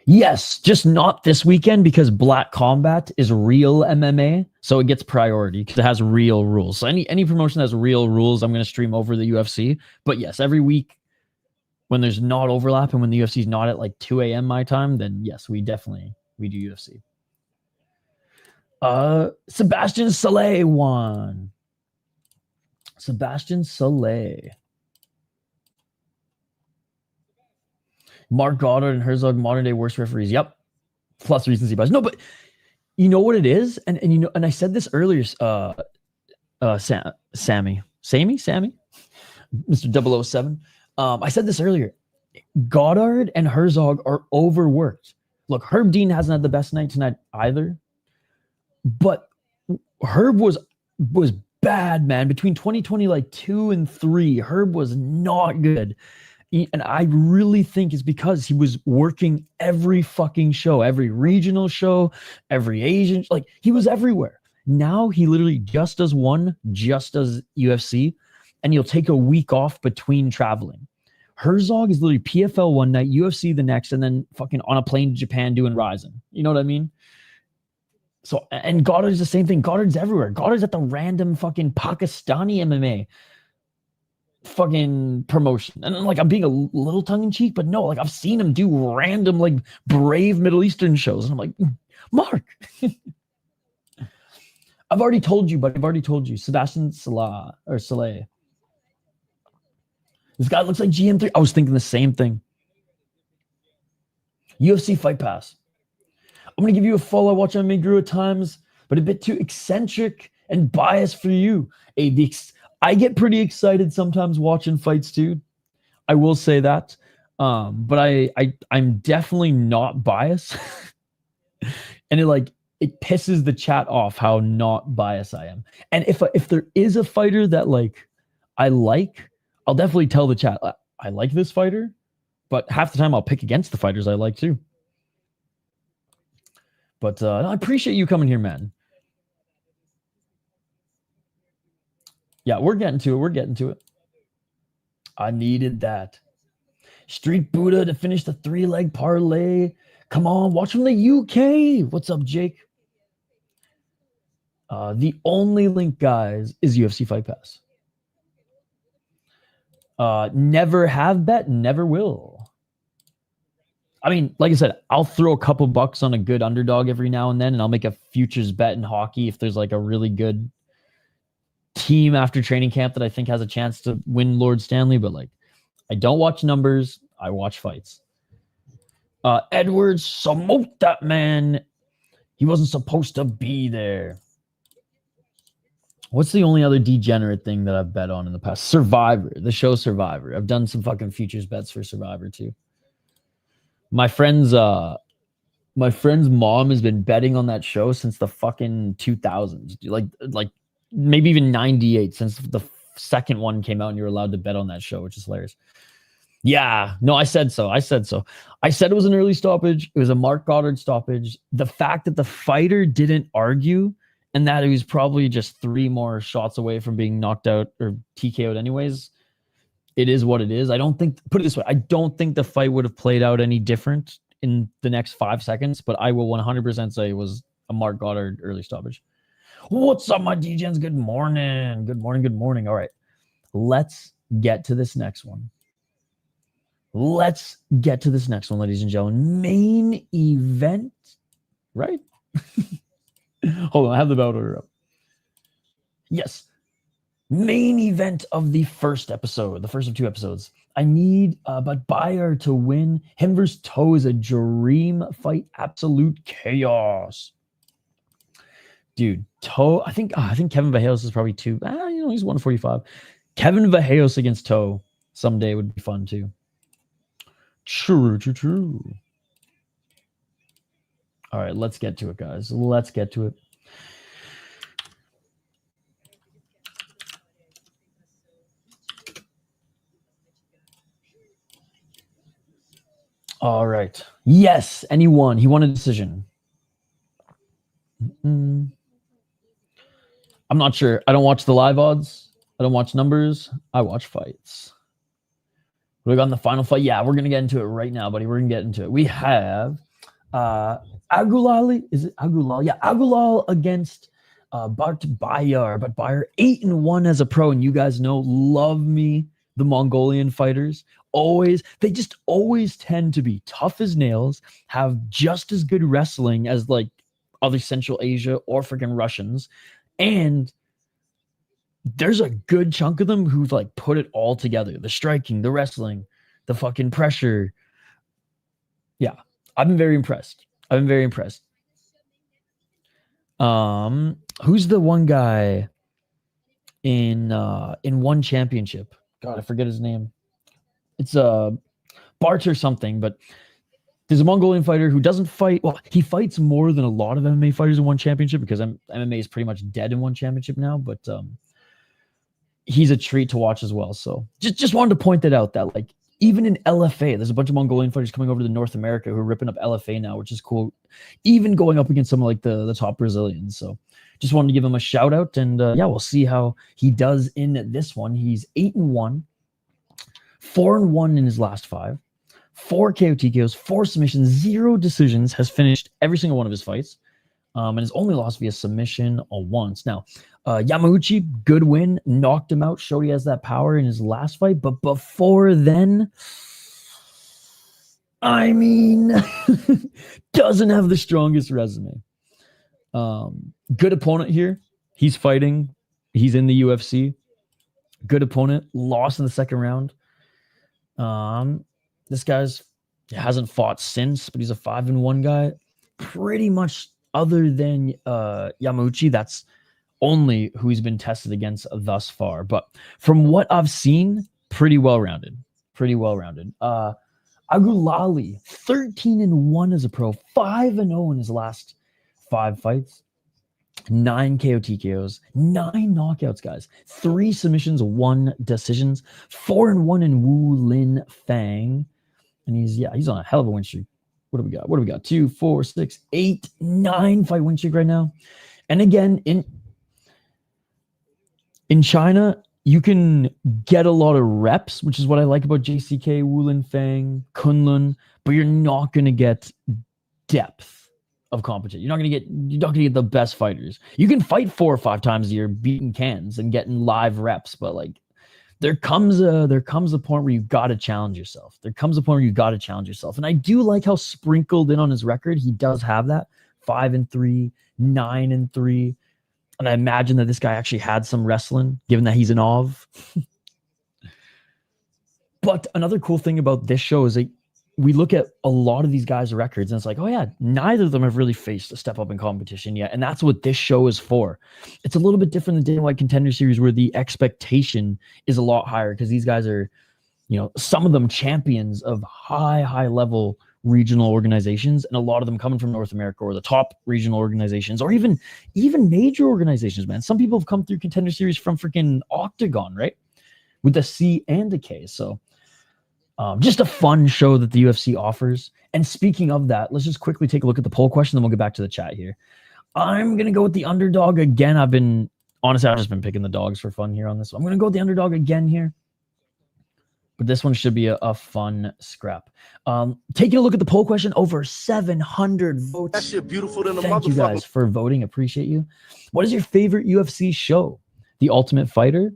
Yes, just not this weekend because Black Combat is real MMA, so it gets priority because it has real rules. So any promotion that has real rules, I'm going to stream over the UFC. But yes, every week when there's not overlap and when the UFC is not at like 2 a.m. my time, then yes, we do UFC. Sebastian Szalay won. Sebastian Szalay. Mark Goddard and Herzog, modern day worst referees. Yep. Plus recency bias. No, but you know what it is? And I said this earlier, Sammy, Mr. 007. I said this earlier. Goddard and Herzog are overworked. Look, Herb Dean hasn't had the best night tonight either. But Herb was bad, man. Between 2020, like 2 and 3, Herb was not good. And I really think it's because he was working every fucking show, every regional show, every Asian, like he was everywhere. Now he literally just does one, just does UFC, and he'll take a week off between traveling. Herzog is literally PFL one night, UFC the next, and then fucking on a plane to Japan doing Rising. You know what I mean? So, and Goddard's the same thing. Goddard's everywhere. Goddard's at the random fucking Pakistani MMA fucking promotion. And like, I'm being a little tongue-in-cheek, but no, like, I've seen him do random, like, brave Middle Eastern shows. And I'm like, Mark. I've already told you, but I've already told you. Sebastian Szalay. This guy looks like GM3. I was thinking the same thing. UFC Fight Pass. I'm going to give you a follow. I watch MMA Guru at times, but a bit too eccentric and biased for you. I get pretty excited sometimes watching fights too. I will say that. But I'm definitely not biased. And it pisses the chat off how not biased I am. And if there is a fighter that like I like, I'll definitely tell the chat, I like this fighter, but half the time I'll pick against the fighters I like too. But I appreciate you coming here, man. Yeah, we're getting to it. We're getting to it. I needed that. Street Buddha to finish the 3-leg parlay. Come on, watch from the UK. What's up, Jake? The only link, guys, is UFC Fight Pass. Never have bet, never will. I mean, like I said, I'll throw a couple bucks on a good underdog every now and then, and I'll make a futures bet in hockey if there's like a really good team after training camp that I think has a chance to win Lord Stanley. But like, I don't watch numbers. I watch fights. Edwards smoked that man. He wasn't supposed to be there. What's the only other degenerate thing that I've bet on in the past? Survivor, the show Survivor. I've done some fucking futures bets for Survivor too. My friend's mom has been betting on that show since the fucking 2000s. Like maybe even 98, since the second one came out and you were allowed to bet on that show, which is hilarious. Yeah, no, I said so. I said it was an early stoppage. It was a Mark Goddard stoppage. The fact that the fighter didn't argue and that he was probably just 3 more shots away from being knocked out or TKO'd anyways, it is what it is. I don't think, put it this way, I don't think the fight would have played out any different in the next 5 seconds, but I will 100% say it was a Mark Goddard early stoppage. What's up, my DJs? Good morning. Good morning. Good morning. All right, let's get to this next one. Let's get to this next one, ladies and gentlemen. Main event, right? Hold on, I have the bell order up. Yes. Main event of the first episode, the first of 2 episodes. I need Batbayar to win. Him versus Toe is a dream fight. Absolute chaos. Dude, Toe, I think Kevin Vallejos is probably 2. He's 145. Kevin Vallejos against Toe someday would be fun too. True. All right, let's get to it, guys. Let's get to it. All right. Yes, and he won. He won a decision. I'm not sure. I don't watch the live odds. I don't watch numbers. I watch fights. We got in the final fight. Yeah, we're going to get into it right now, buddy. We're going to get into it. We have Agulali. Is it Agulali? Yeah, Agulal against Batbayar. Batbayar 8-1 as a pro. And you guys know, love me, the Mongolian fighters. They just always tend to be tough as nails, have just as good wrestling as like other Central Asia or freaking Russians. And there's a good chunk of them who've like put it all together. The striking, the wrestling, the fucking pressure. Yeah, I've been very impressed. Who's the one guy in one championship? God, I forget his name. It's Bart or something, but there's a Mongolian fighter who doesn't fight. Well, he fights more than a lot of MMA fighters in one championship because MMA is pretty much dead in one championship now, but he's a treat to watch as well. So just wanted to point that out, that like Even in LFA, there's a bunch of Mongolian fighters coming over to North America who are ripping up LFA now, which is cool. Even going up against some of like the top Brazilians. So just wanted to give him a shout out. And yeah, we'll see how he does in this one. He's 8-1, 4-1 in his last 5, 4 KO TKOs, 4 submissions, 0 decisions, has finished every single one of his fights. And has only lost via submission once. Now, Yamauchi, good win, knocked him out, showed he has that power in his last fight. But before then, I mean, doesn't have the strongest resume. Good opponent here. He's fighting. He's in the UFC. Good opponent. Lost in the second round. This guy's hasn't fought since, but he's a 5-1 guy. Pretty much other than Yamauchi, that's only who he's been tested against thus far. But from what I've seen, pretty well-rounded. Pretty well-rounded. Agulali, 13-1 as a pro, 5-0 in his last 5 fights. 9 KO TKOs, 9 knockouts, guys. 3 submissions, 1 decisions. 4-1 in Wu Lin Fang. And he's on a hell of a win streak. What do we got? 2, 4, 6, 8, 9 fight win streak right now. And again, in China, you can get a lot of reps, which is what I like about JCK, Wulin Fang, Kunlun, but you're not going to get depth of competition. You're not going to get the best fighters. You can fight 4 or 5 times a year, beating cans and getting live reps, but like there comes a point where you got to challenge yourself. And I do like how sprinkled in on his record he does have that 5-3, 9-3. And I imagine that this guy actually had some wrestling, given that he's an OV. But another cool thing about this show is that we look at a lot of these guys' records and it's like, oh yeah, neither of them have really faced a step up in competition yet. And that's what this show is for. It's a little bit different than Dana White Contender Series, where the expectation is a lot higher because these guys are, some of them champions of high level regional organizations, and a lot of them coming from North America or the top regional organizations, or even major organizations, man. Some people have come through Contender Series from freaking Octagon, right? With a C and a K. So just a fun show that the UFC offers. And speaking of that, let's just quickly take a look at the poll question, then we'll get back to the chat here. I'm going to go with the underdog again. I've just been picking the dogs for fun here on this one. I'm going to go with the underdog again here. But this one should be a fun scrap. Taking a look at the poll question, over 700 votes.
That shit beautiful than a motherfucker.
Thank you guys for voting. Appreciate you. What is your favorite UFC show? The Ultimate Fighter,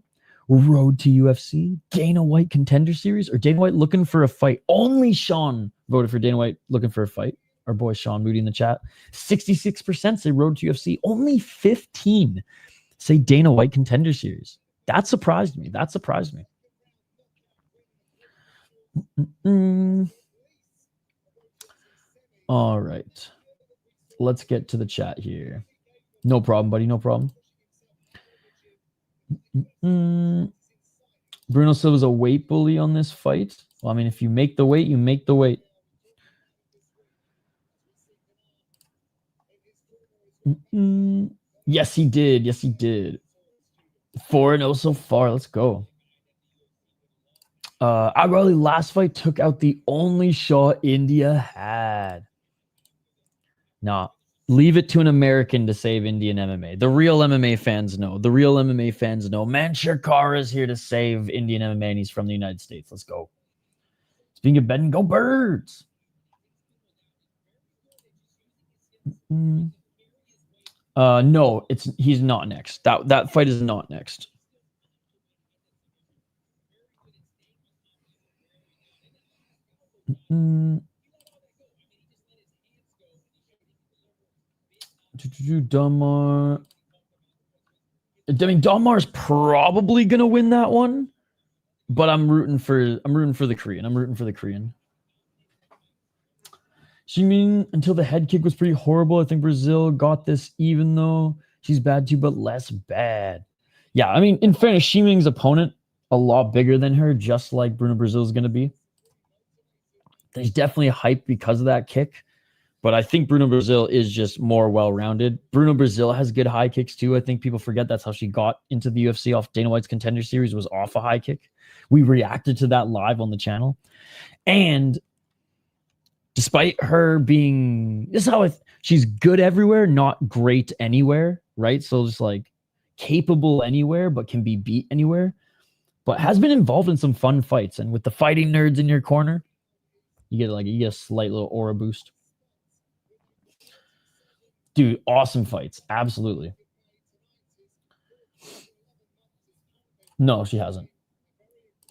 Road to UFC, Dana White Contender Series, or Dana White Looking for a Fight? Only Sean voted for Dana White Looking for a Fight. Our boy Sean Moody in the chat. 66% say Road to UFC. Only 15 say Dana White Contender Series. That surprised me. All right. Let's get to the chat here. No problem, buddy. No problem. Bruno Silva's a weight bully on this fight. Well, I mean, if you make the weight, you make the weight. Yes, he did. 4-0 so far. Let's go. Agulali last fight took out the only shot India had. Nah, leave it to an American to save Indian MMA. The real MMA fans know. Manchakara is here to save Indian MMA, and he's from the United States. Let's go. Speaking of betting, go Birds. No, he's not next. That fight is not next. Dunmar. I mean, Dunmar's probably gonna win that one, but I'm rooting for the Korean. Ximin, until the head kick was pretty horrible. I think Brazil got this, even though she's bad too, but less bad. Yeah, I mean, in fairness, Ximing's opponent a lot bigger than her, just like Bruna Brazil is gonna be. There's definitely a hype because of that kick, but I think Bruna Brazil is just more well-rounded. Bruna Brazil has good high kicks too. I think people forget that's how she got into the UFC off Dana White's Contender Series, was off a high kick. We reacted to that live on the channel. And despite her being, this is how she's good everywhere, not great anywhere, right? So just like capable anywhere, but can be beat anywhere, but has been involved in some fun fights. And with the fighting nerds in your corner, you get a slight little aura boost. Dude, awesome fights. Absolutely. No, she hasn't.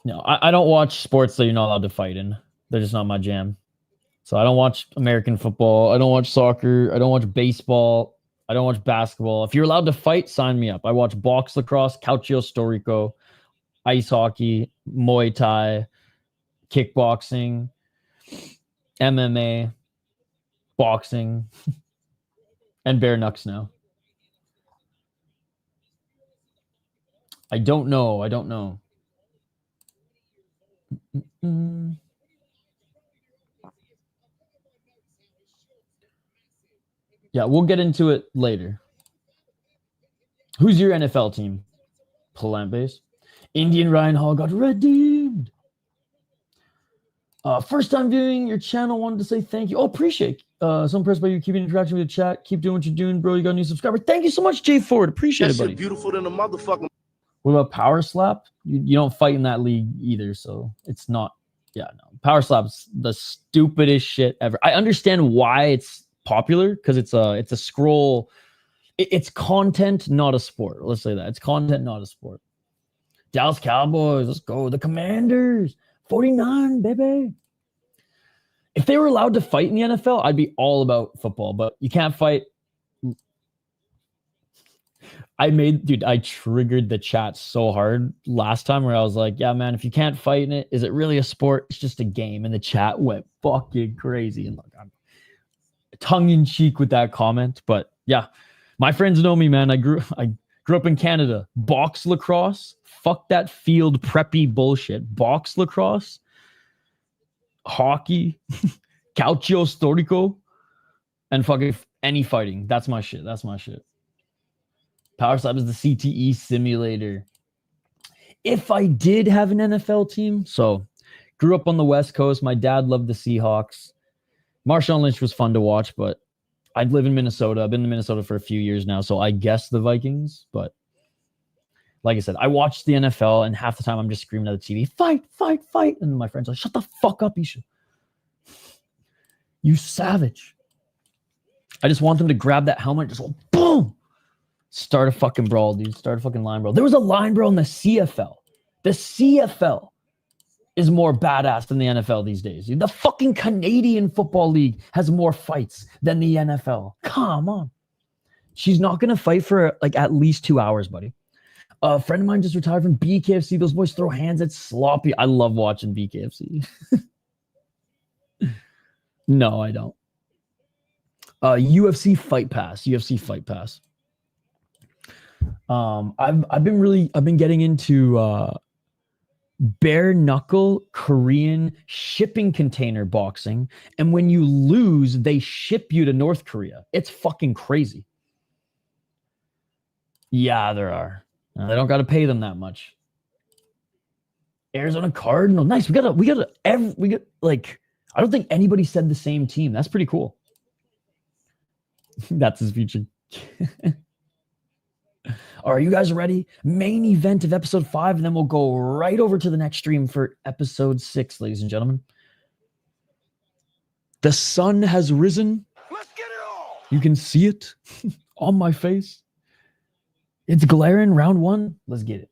No, I don't watch sports that you're not allowed to fight in. They're just not my jam. So I don't watch American football. I don't watch soccer. I don't watch baseball. I don't watch basketball. If you're allowed to fight, sign me up. I watch box, lacrosse, calcio storico, ice hockey, Muay Thai, kickboxing, MMA, boxing, and bare knucks now. I don't know. Yeah, we'll get into it later. Who's your NFL team? Plant-based. Indian Ryan Hall got redeemed. First time viewing your channel, wanted to say thank you. Oh, appreciate so impressed by you keeping interaction with the chat. Keep doing what you're doing, bro. You got a new subscriber. Thank you so much, Jay Ford. Appreciate it, buddy.
Beautiful than a motherfucker.
What about Power Slap? You don't fight in that league either, so it's not. Yeah, no. Power Slap's the stupidest shit ever. I understand why it's popular, because it's a scroll. It's content, not a sport. Let's say that. It's content, not a sport. Dallas Cowboys, let's go. The Commanders, 49, baby. If they were allowed to fight in the NFL, I'd be all about football, but you can't fight. I triggered the chat so hard last time where I was like, yeah, man, if you can't fight in it, is it really a sport? It's just a game. And the chat went fucking crazy. And look, I'm tongue in cheek with that comment, but yeah, my friends know me, man. I grew up in Canada. Box lacrosse, fuck that field preppy bullshit. Box lacrosse, hockey, calcio storico, and fucking any fighting. That's my shit. Power Slap is the CTE simulator. If I did have an NFL team, so grew up on the West Coast. My dad loved the Seahawks. Marshawn Lynch was fun to watch, but I live in Minnesota. I've been in Minnesota for a few years now, so I guess the Vikings. But like I said, I watched the NFL, and half the time I'm just screaming at the TV, fight, fight, fight. And my friends are like, shut the fuck up, Isha. You savage. I just want them to grab that helmet, just go, boom. Start a fucking brawl, dude. Start a fucking line brawl. There was a line brawl in the CFL. The CFL is more badass than the NFL these days. The fucking Canadian Football League has more fights than the NFL. Come on. She's not going to fight for like at least 2 hours, buddy. A friend of mine just retired from BKFC. Those boys throw hands at sloppy. I love watching BKFC. No, I don't. UFC Fight Pass. I've been getting into bare knuckle Korean shipping container boxing, and when you lose, they ship you to North Korea. It's fucking crazy. Yeah, there are. They don't got to pay them that much. Arizona Cardinal, nice. We got like. I don't think anybody said the same team. That's pretty cool. That's his future. All right, you guys ready? Main event of episode 5, and then we'll go right over to the next stream for episode 6, ladies and gentlemen. The sun has risen.
Let's get it all.
You can see it on my face. It's glaring. Round 1. Let's get it.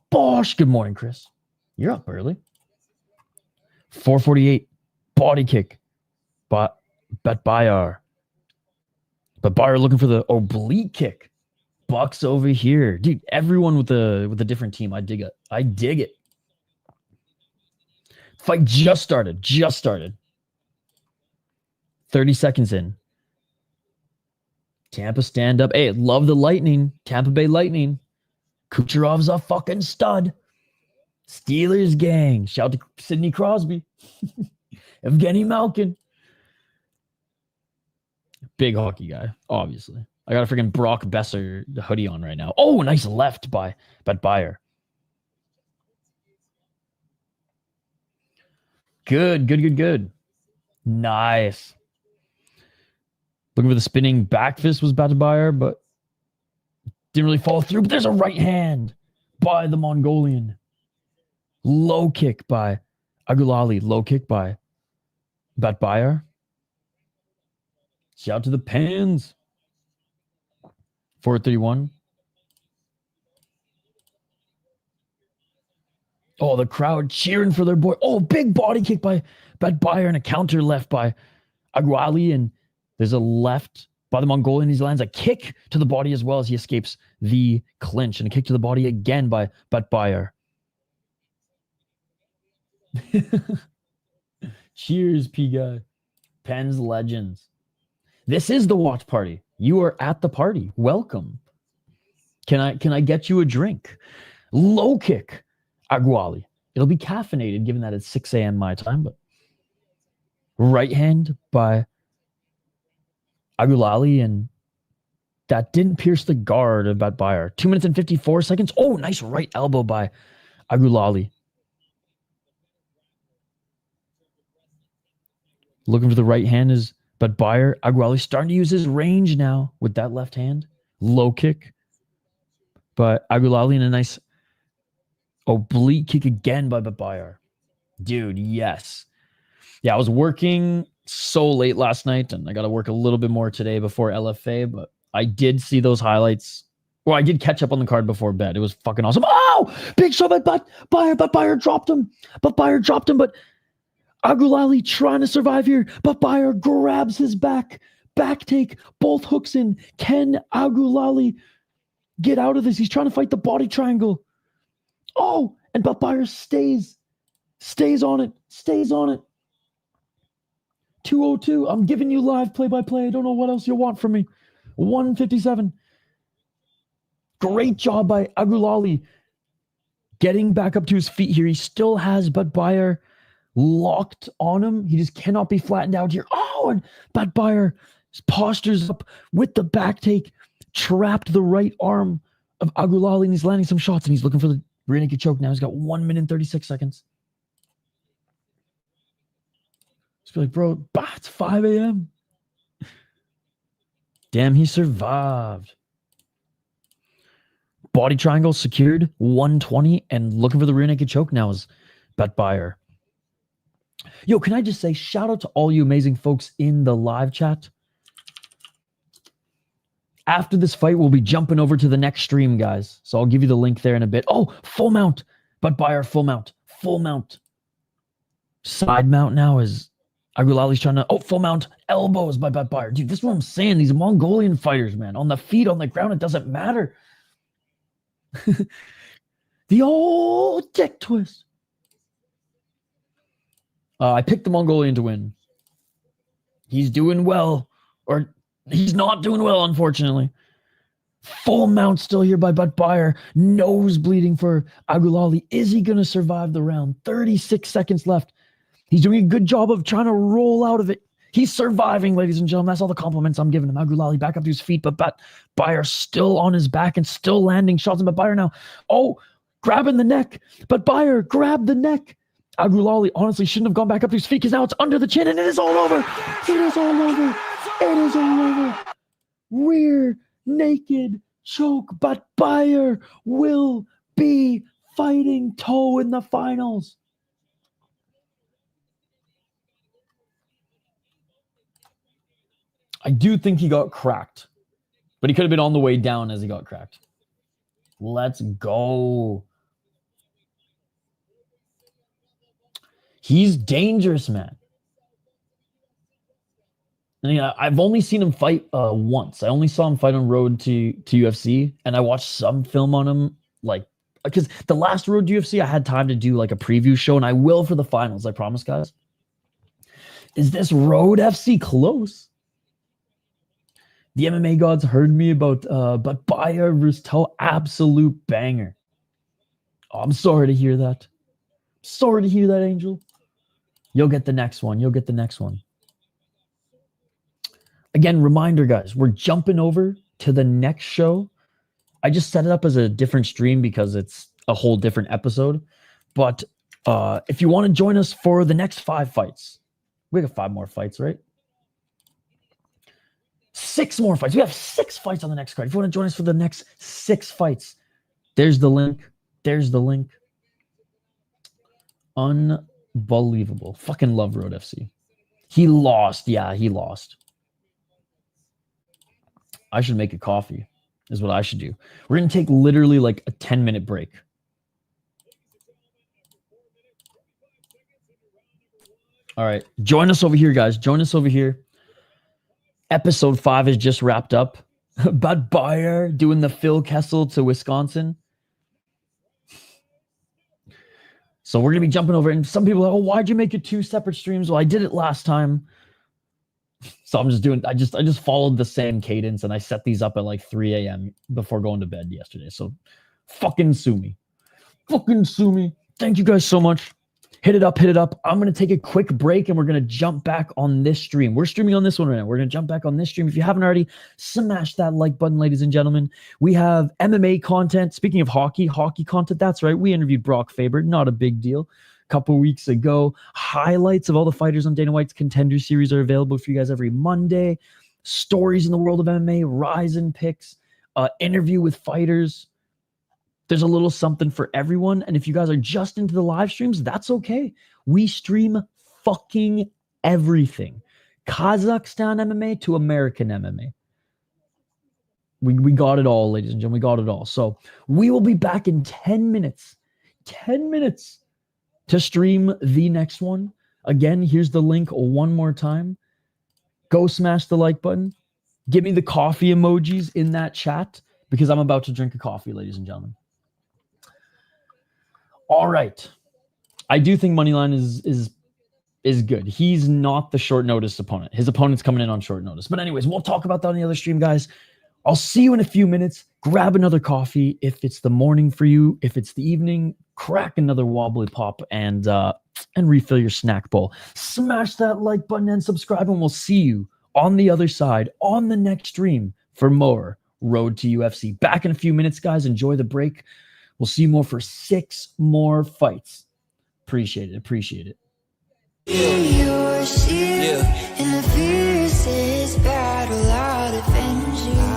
Bosh. Good morning, Chris. You're up early. 448. Body kick. Batbayar. Batbayar looking for the oblique kick. Bucks over here. Dude, everyone with a different team. I dig it. Fight just started. 30 seconds in. Tampa stand up. Hey, love the Lightning. Tampa Bay Lightning. Kucherov's a fucking stud. Steelers gang. Shout to Sidney Crosby. Evgeny Malkin. Big hockey guy, obviously. I got a freaking Brock Besser hoodie on right now. Oh, nice left by Batbayar. Good. Nice. Looking for the spinning back fist was Batbayar, but didn't really follow through. But there's a right hand by the Mongolian. Low kick by Agulali. Low kick by Batbayar. Shout to the pans. 431. Oh, the crowd cheering for their boy. Oh, big body kick by Batbayar and a counter left by Agulali. And there's a left by the Mongolian. He lands a kick to the body as well as he escapes the clinch. And a kick to the body again by Batbayar. Cheers, P-Guy. Pens Legends. This is the watch party. You are at the party. Welcome. Can I get you a drink? Low kick. Agulali. It'll be caffeinated given that it's 6 a.m. my time, but right hand by Agulali, and that didn't pierce the guard of Batbayar. 2 minutes and 54 seconds. Oh, nice right elbow by Agulali. Looking for the right hand is Batbayar. Agulali starting to use his range now with that left hand. Low kick by Agulali and a nice oblique kick again by Batbayar. Dude, yes. Yeah, I was working so late last night, and I got to work a little bit more today before LFA, but I did see those highlights. Well, I did catch up on the card before bed. It was fucking awesome. Oh! Big shot by Batbayar. Batbayar dropped him. But Agulali trying to survive here. Batbayar grabs his back take, both hooks in. Can Agulali get out of this? He's trying to fight the body triangle. Oh, and Batbayar stays on it. 202. I'm giving you live play-by-play. I don't know what else you want from me. 157. Great job by Agulali getting back up to his feet here. He still has Batbayar locked on him. He just cannot be flattened out here. Oh, and Batbayar postures up with the back take, trapped the right arm of Agulali, and he's landing some shots, and he's looking for the rear naked choke now. He's got 1 minute and 36 seconds. Just be like, bro, it's 5 a.m. Damn, he survived. Body triangle secured, 120, and looking for the rear naked choke now is Batbayar. Yo, can I just say shout out to all you amazing folks in the live chat? After this fight, we'll be jumping over to the next stream, guys. So I'll give you the link there in a bit. Oh, full mount. Batbayar, full mount. Side mount now is Agulali's trying to... Oh, full mount. Elbows by Batbayar. Dude, this is what I'm saying. These Mongolian fighters, man. On the feet, on the ground, it doesn't matter. The old dick twist. I picked the Mongolian to win. He's doing well. Or he's not doing well, unfortunately. Full mount still here by Batbayar. Nose bleeding for Agulali. Is he going to survive the round? 36 seconds left. He's doing a good job of trying to roll out of it. He's surviving, ladies and gentlemen. That's all the compliments I'm giving him. Agulali back up to his feet, but Batbayar still on his back and still landing shots on Batbayar now. Oh, grabbing the neck. Batbayar grabbed the neck. Agulali honestly shouldn't have gone back up to his feet because now it's under the chin and it is all over. Rear naked choke. Batbayar will be fighting toe in the finals. I do think he got cracked, but he could have been on the way down as he got cracked. Let's go. He's dangerous, man. And yeah, I've only seen him fight once. I only saw him fight on Road to UFC, and I watched some film on him, like, because the last Road to UFC, I had time to do like a preview show, and I will for the finals, I promise, guys. Is this Road FC close? The MMA gods heard me about Batbayar versus Toe. Absolute banger. Oh, I'm sorry to hear that. Sorry to hear that, Angel. You'll get the next one. Again, reminder, guys, we're jumping over to the next show. I just set it up as a different stream because it's a whole different episode. But If you want to join us for the next 5 fights, we got 5 more fights, right? 6 more fights. We have 6 fights on the next card. If you want to join us for the next 6 fights, there's the link. There's the link. Unbelievable. Fucking love Road FC. He lost. Yeah, he lost. I should make a coffee, is what I should do. We're going to take literally like a 10-minute break. All right. Join us over here, guys. Join us over here. Episode 5 is just wrapped up. Batbayar doing the Phil Kessel to Wisconsin. So we're going to be jumping over. And some people are like, oh, why'd you make it 2 separate streams? Well, I did it last time. So I'm just doing, I just followed the same cadence, and I set these up at like 3 a.m. before going to bed yesterday. So fucking sue me. Fucking sue me. Thank you guys so much. Hit it up, hit it up. I'm going to take a quick break, and we're going to jump back on this stream. We're streaming on this one right now. We're going to jump back on this stream. If you haven't already, smash that like button, ladies and gentlemen. We have MMA content. Speaking of hockey content, that's right. We interviewed Brock Faber. Not a big deal. Couple weeks ago. Highlights of all the fighters on Dana White's Contender Series are available for you guys every Monday. Stories in the world of MMA, Ryzen picks, interview with fighters. There's a little something for everyone. And if you guys are just into the live streams, that's okay. We stream fucking everything. Kazakhstan MMA to American MMA. We got it all, ladies and gentlemen. We got it all. So we will be back in 10 minutes. 10 minutes. To stream the next one. Again, here's the link one more time. Go smash the like button. Give me the coffee emojis in that chat, because I'm about to drink a coffee, ladies and gentlemen. All right. I do think Moneyline is good. He's not the short notice opponent. His opponent's coming in on short notice. But anyways, we'll talk about that on the other stream, guys. I'll see you in a few minutes. Grab another coffee if it's the morning for you. If it's the evening, crack another wobbly pop and refill your snack bowl. Smash that like button and subscribe, and we'll see you on the other side on the next stream for more Road to UFC. Back in a few minutes, guys. Enjoy the break. We'll see you more for 6 more fights. Appreciate it. Appreciate it.
In the fiercest battle, I'll defend you.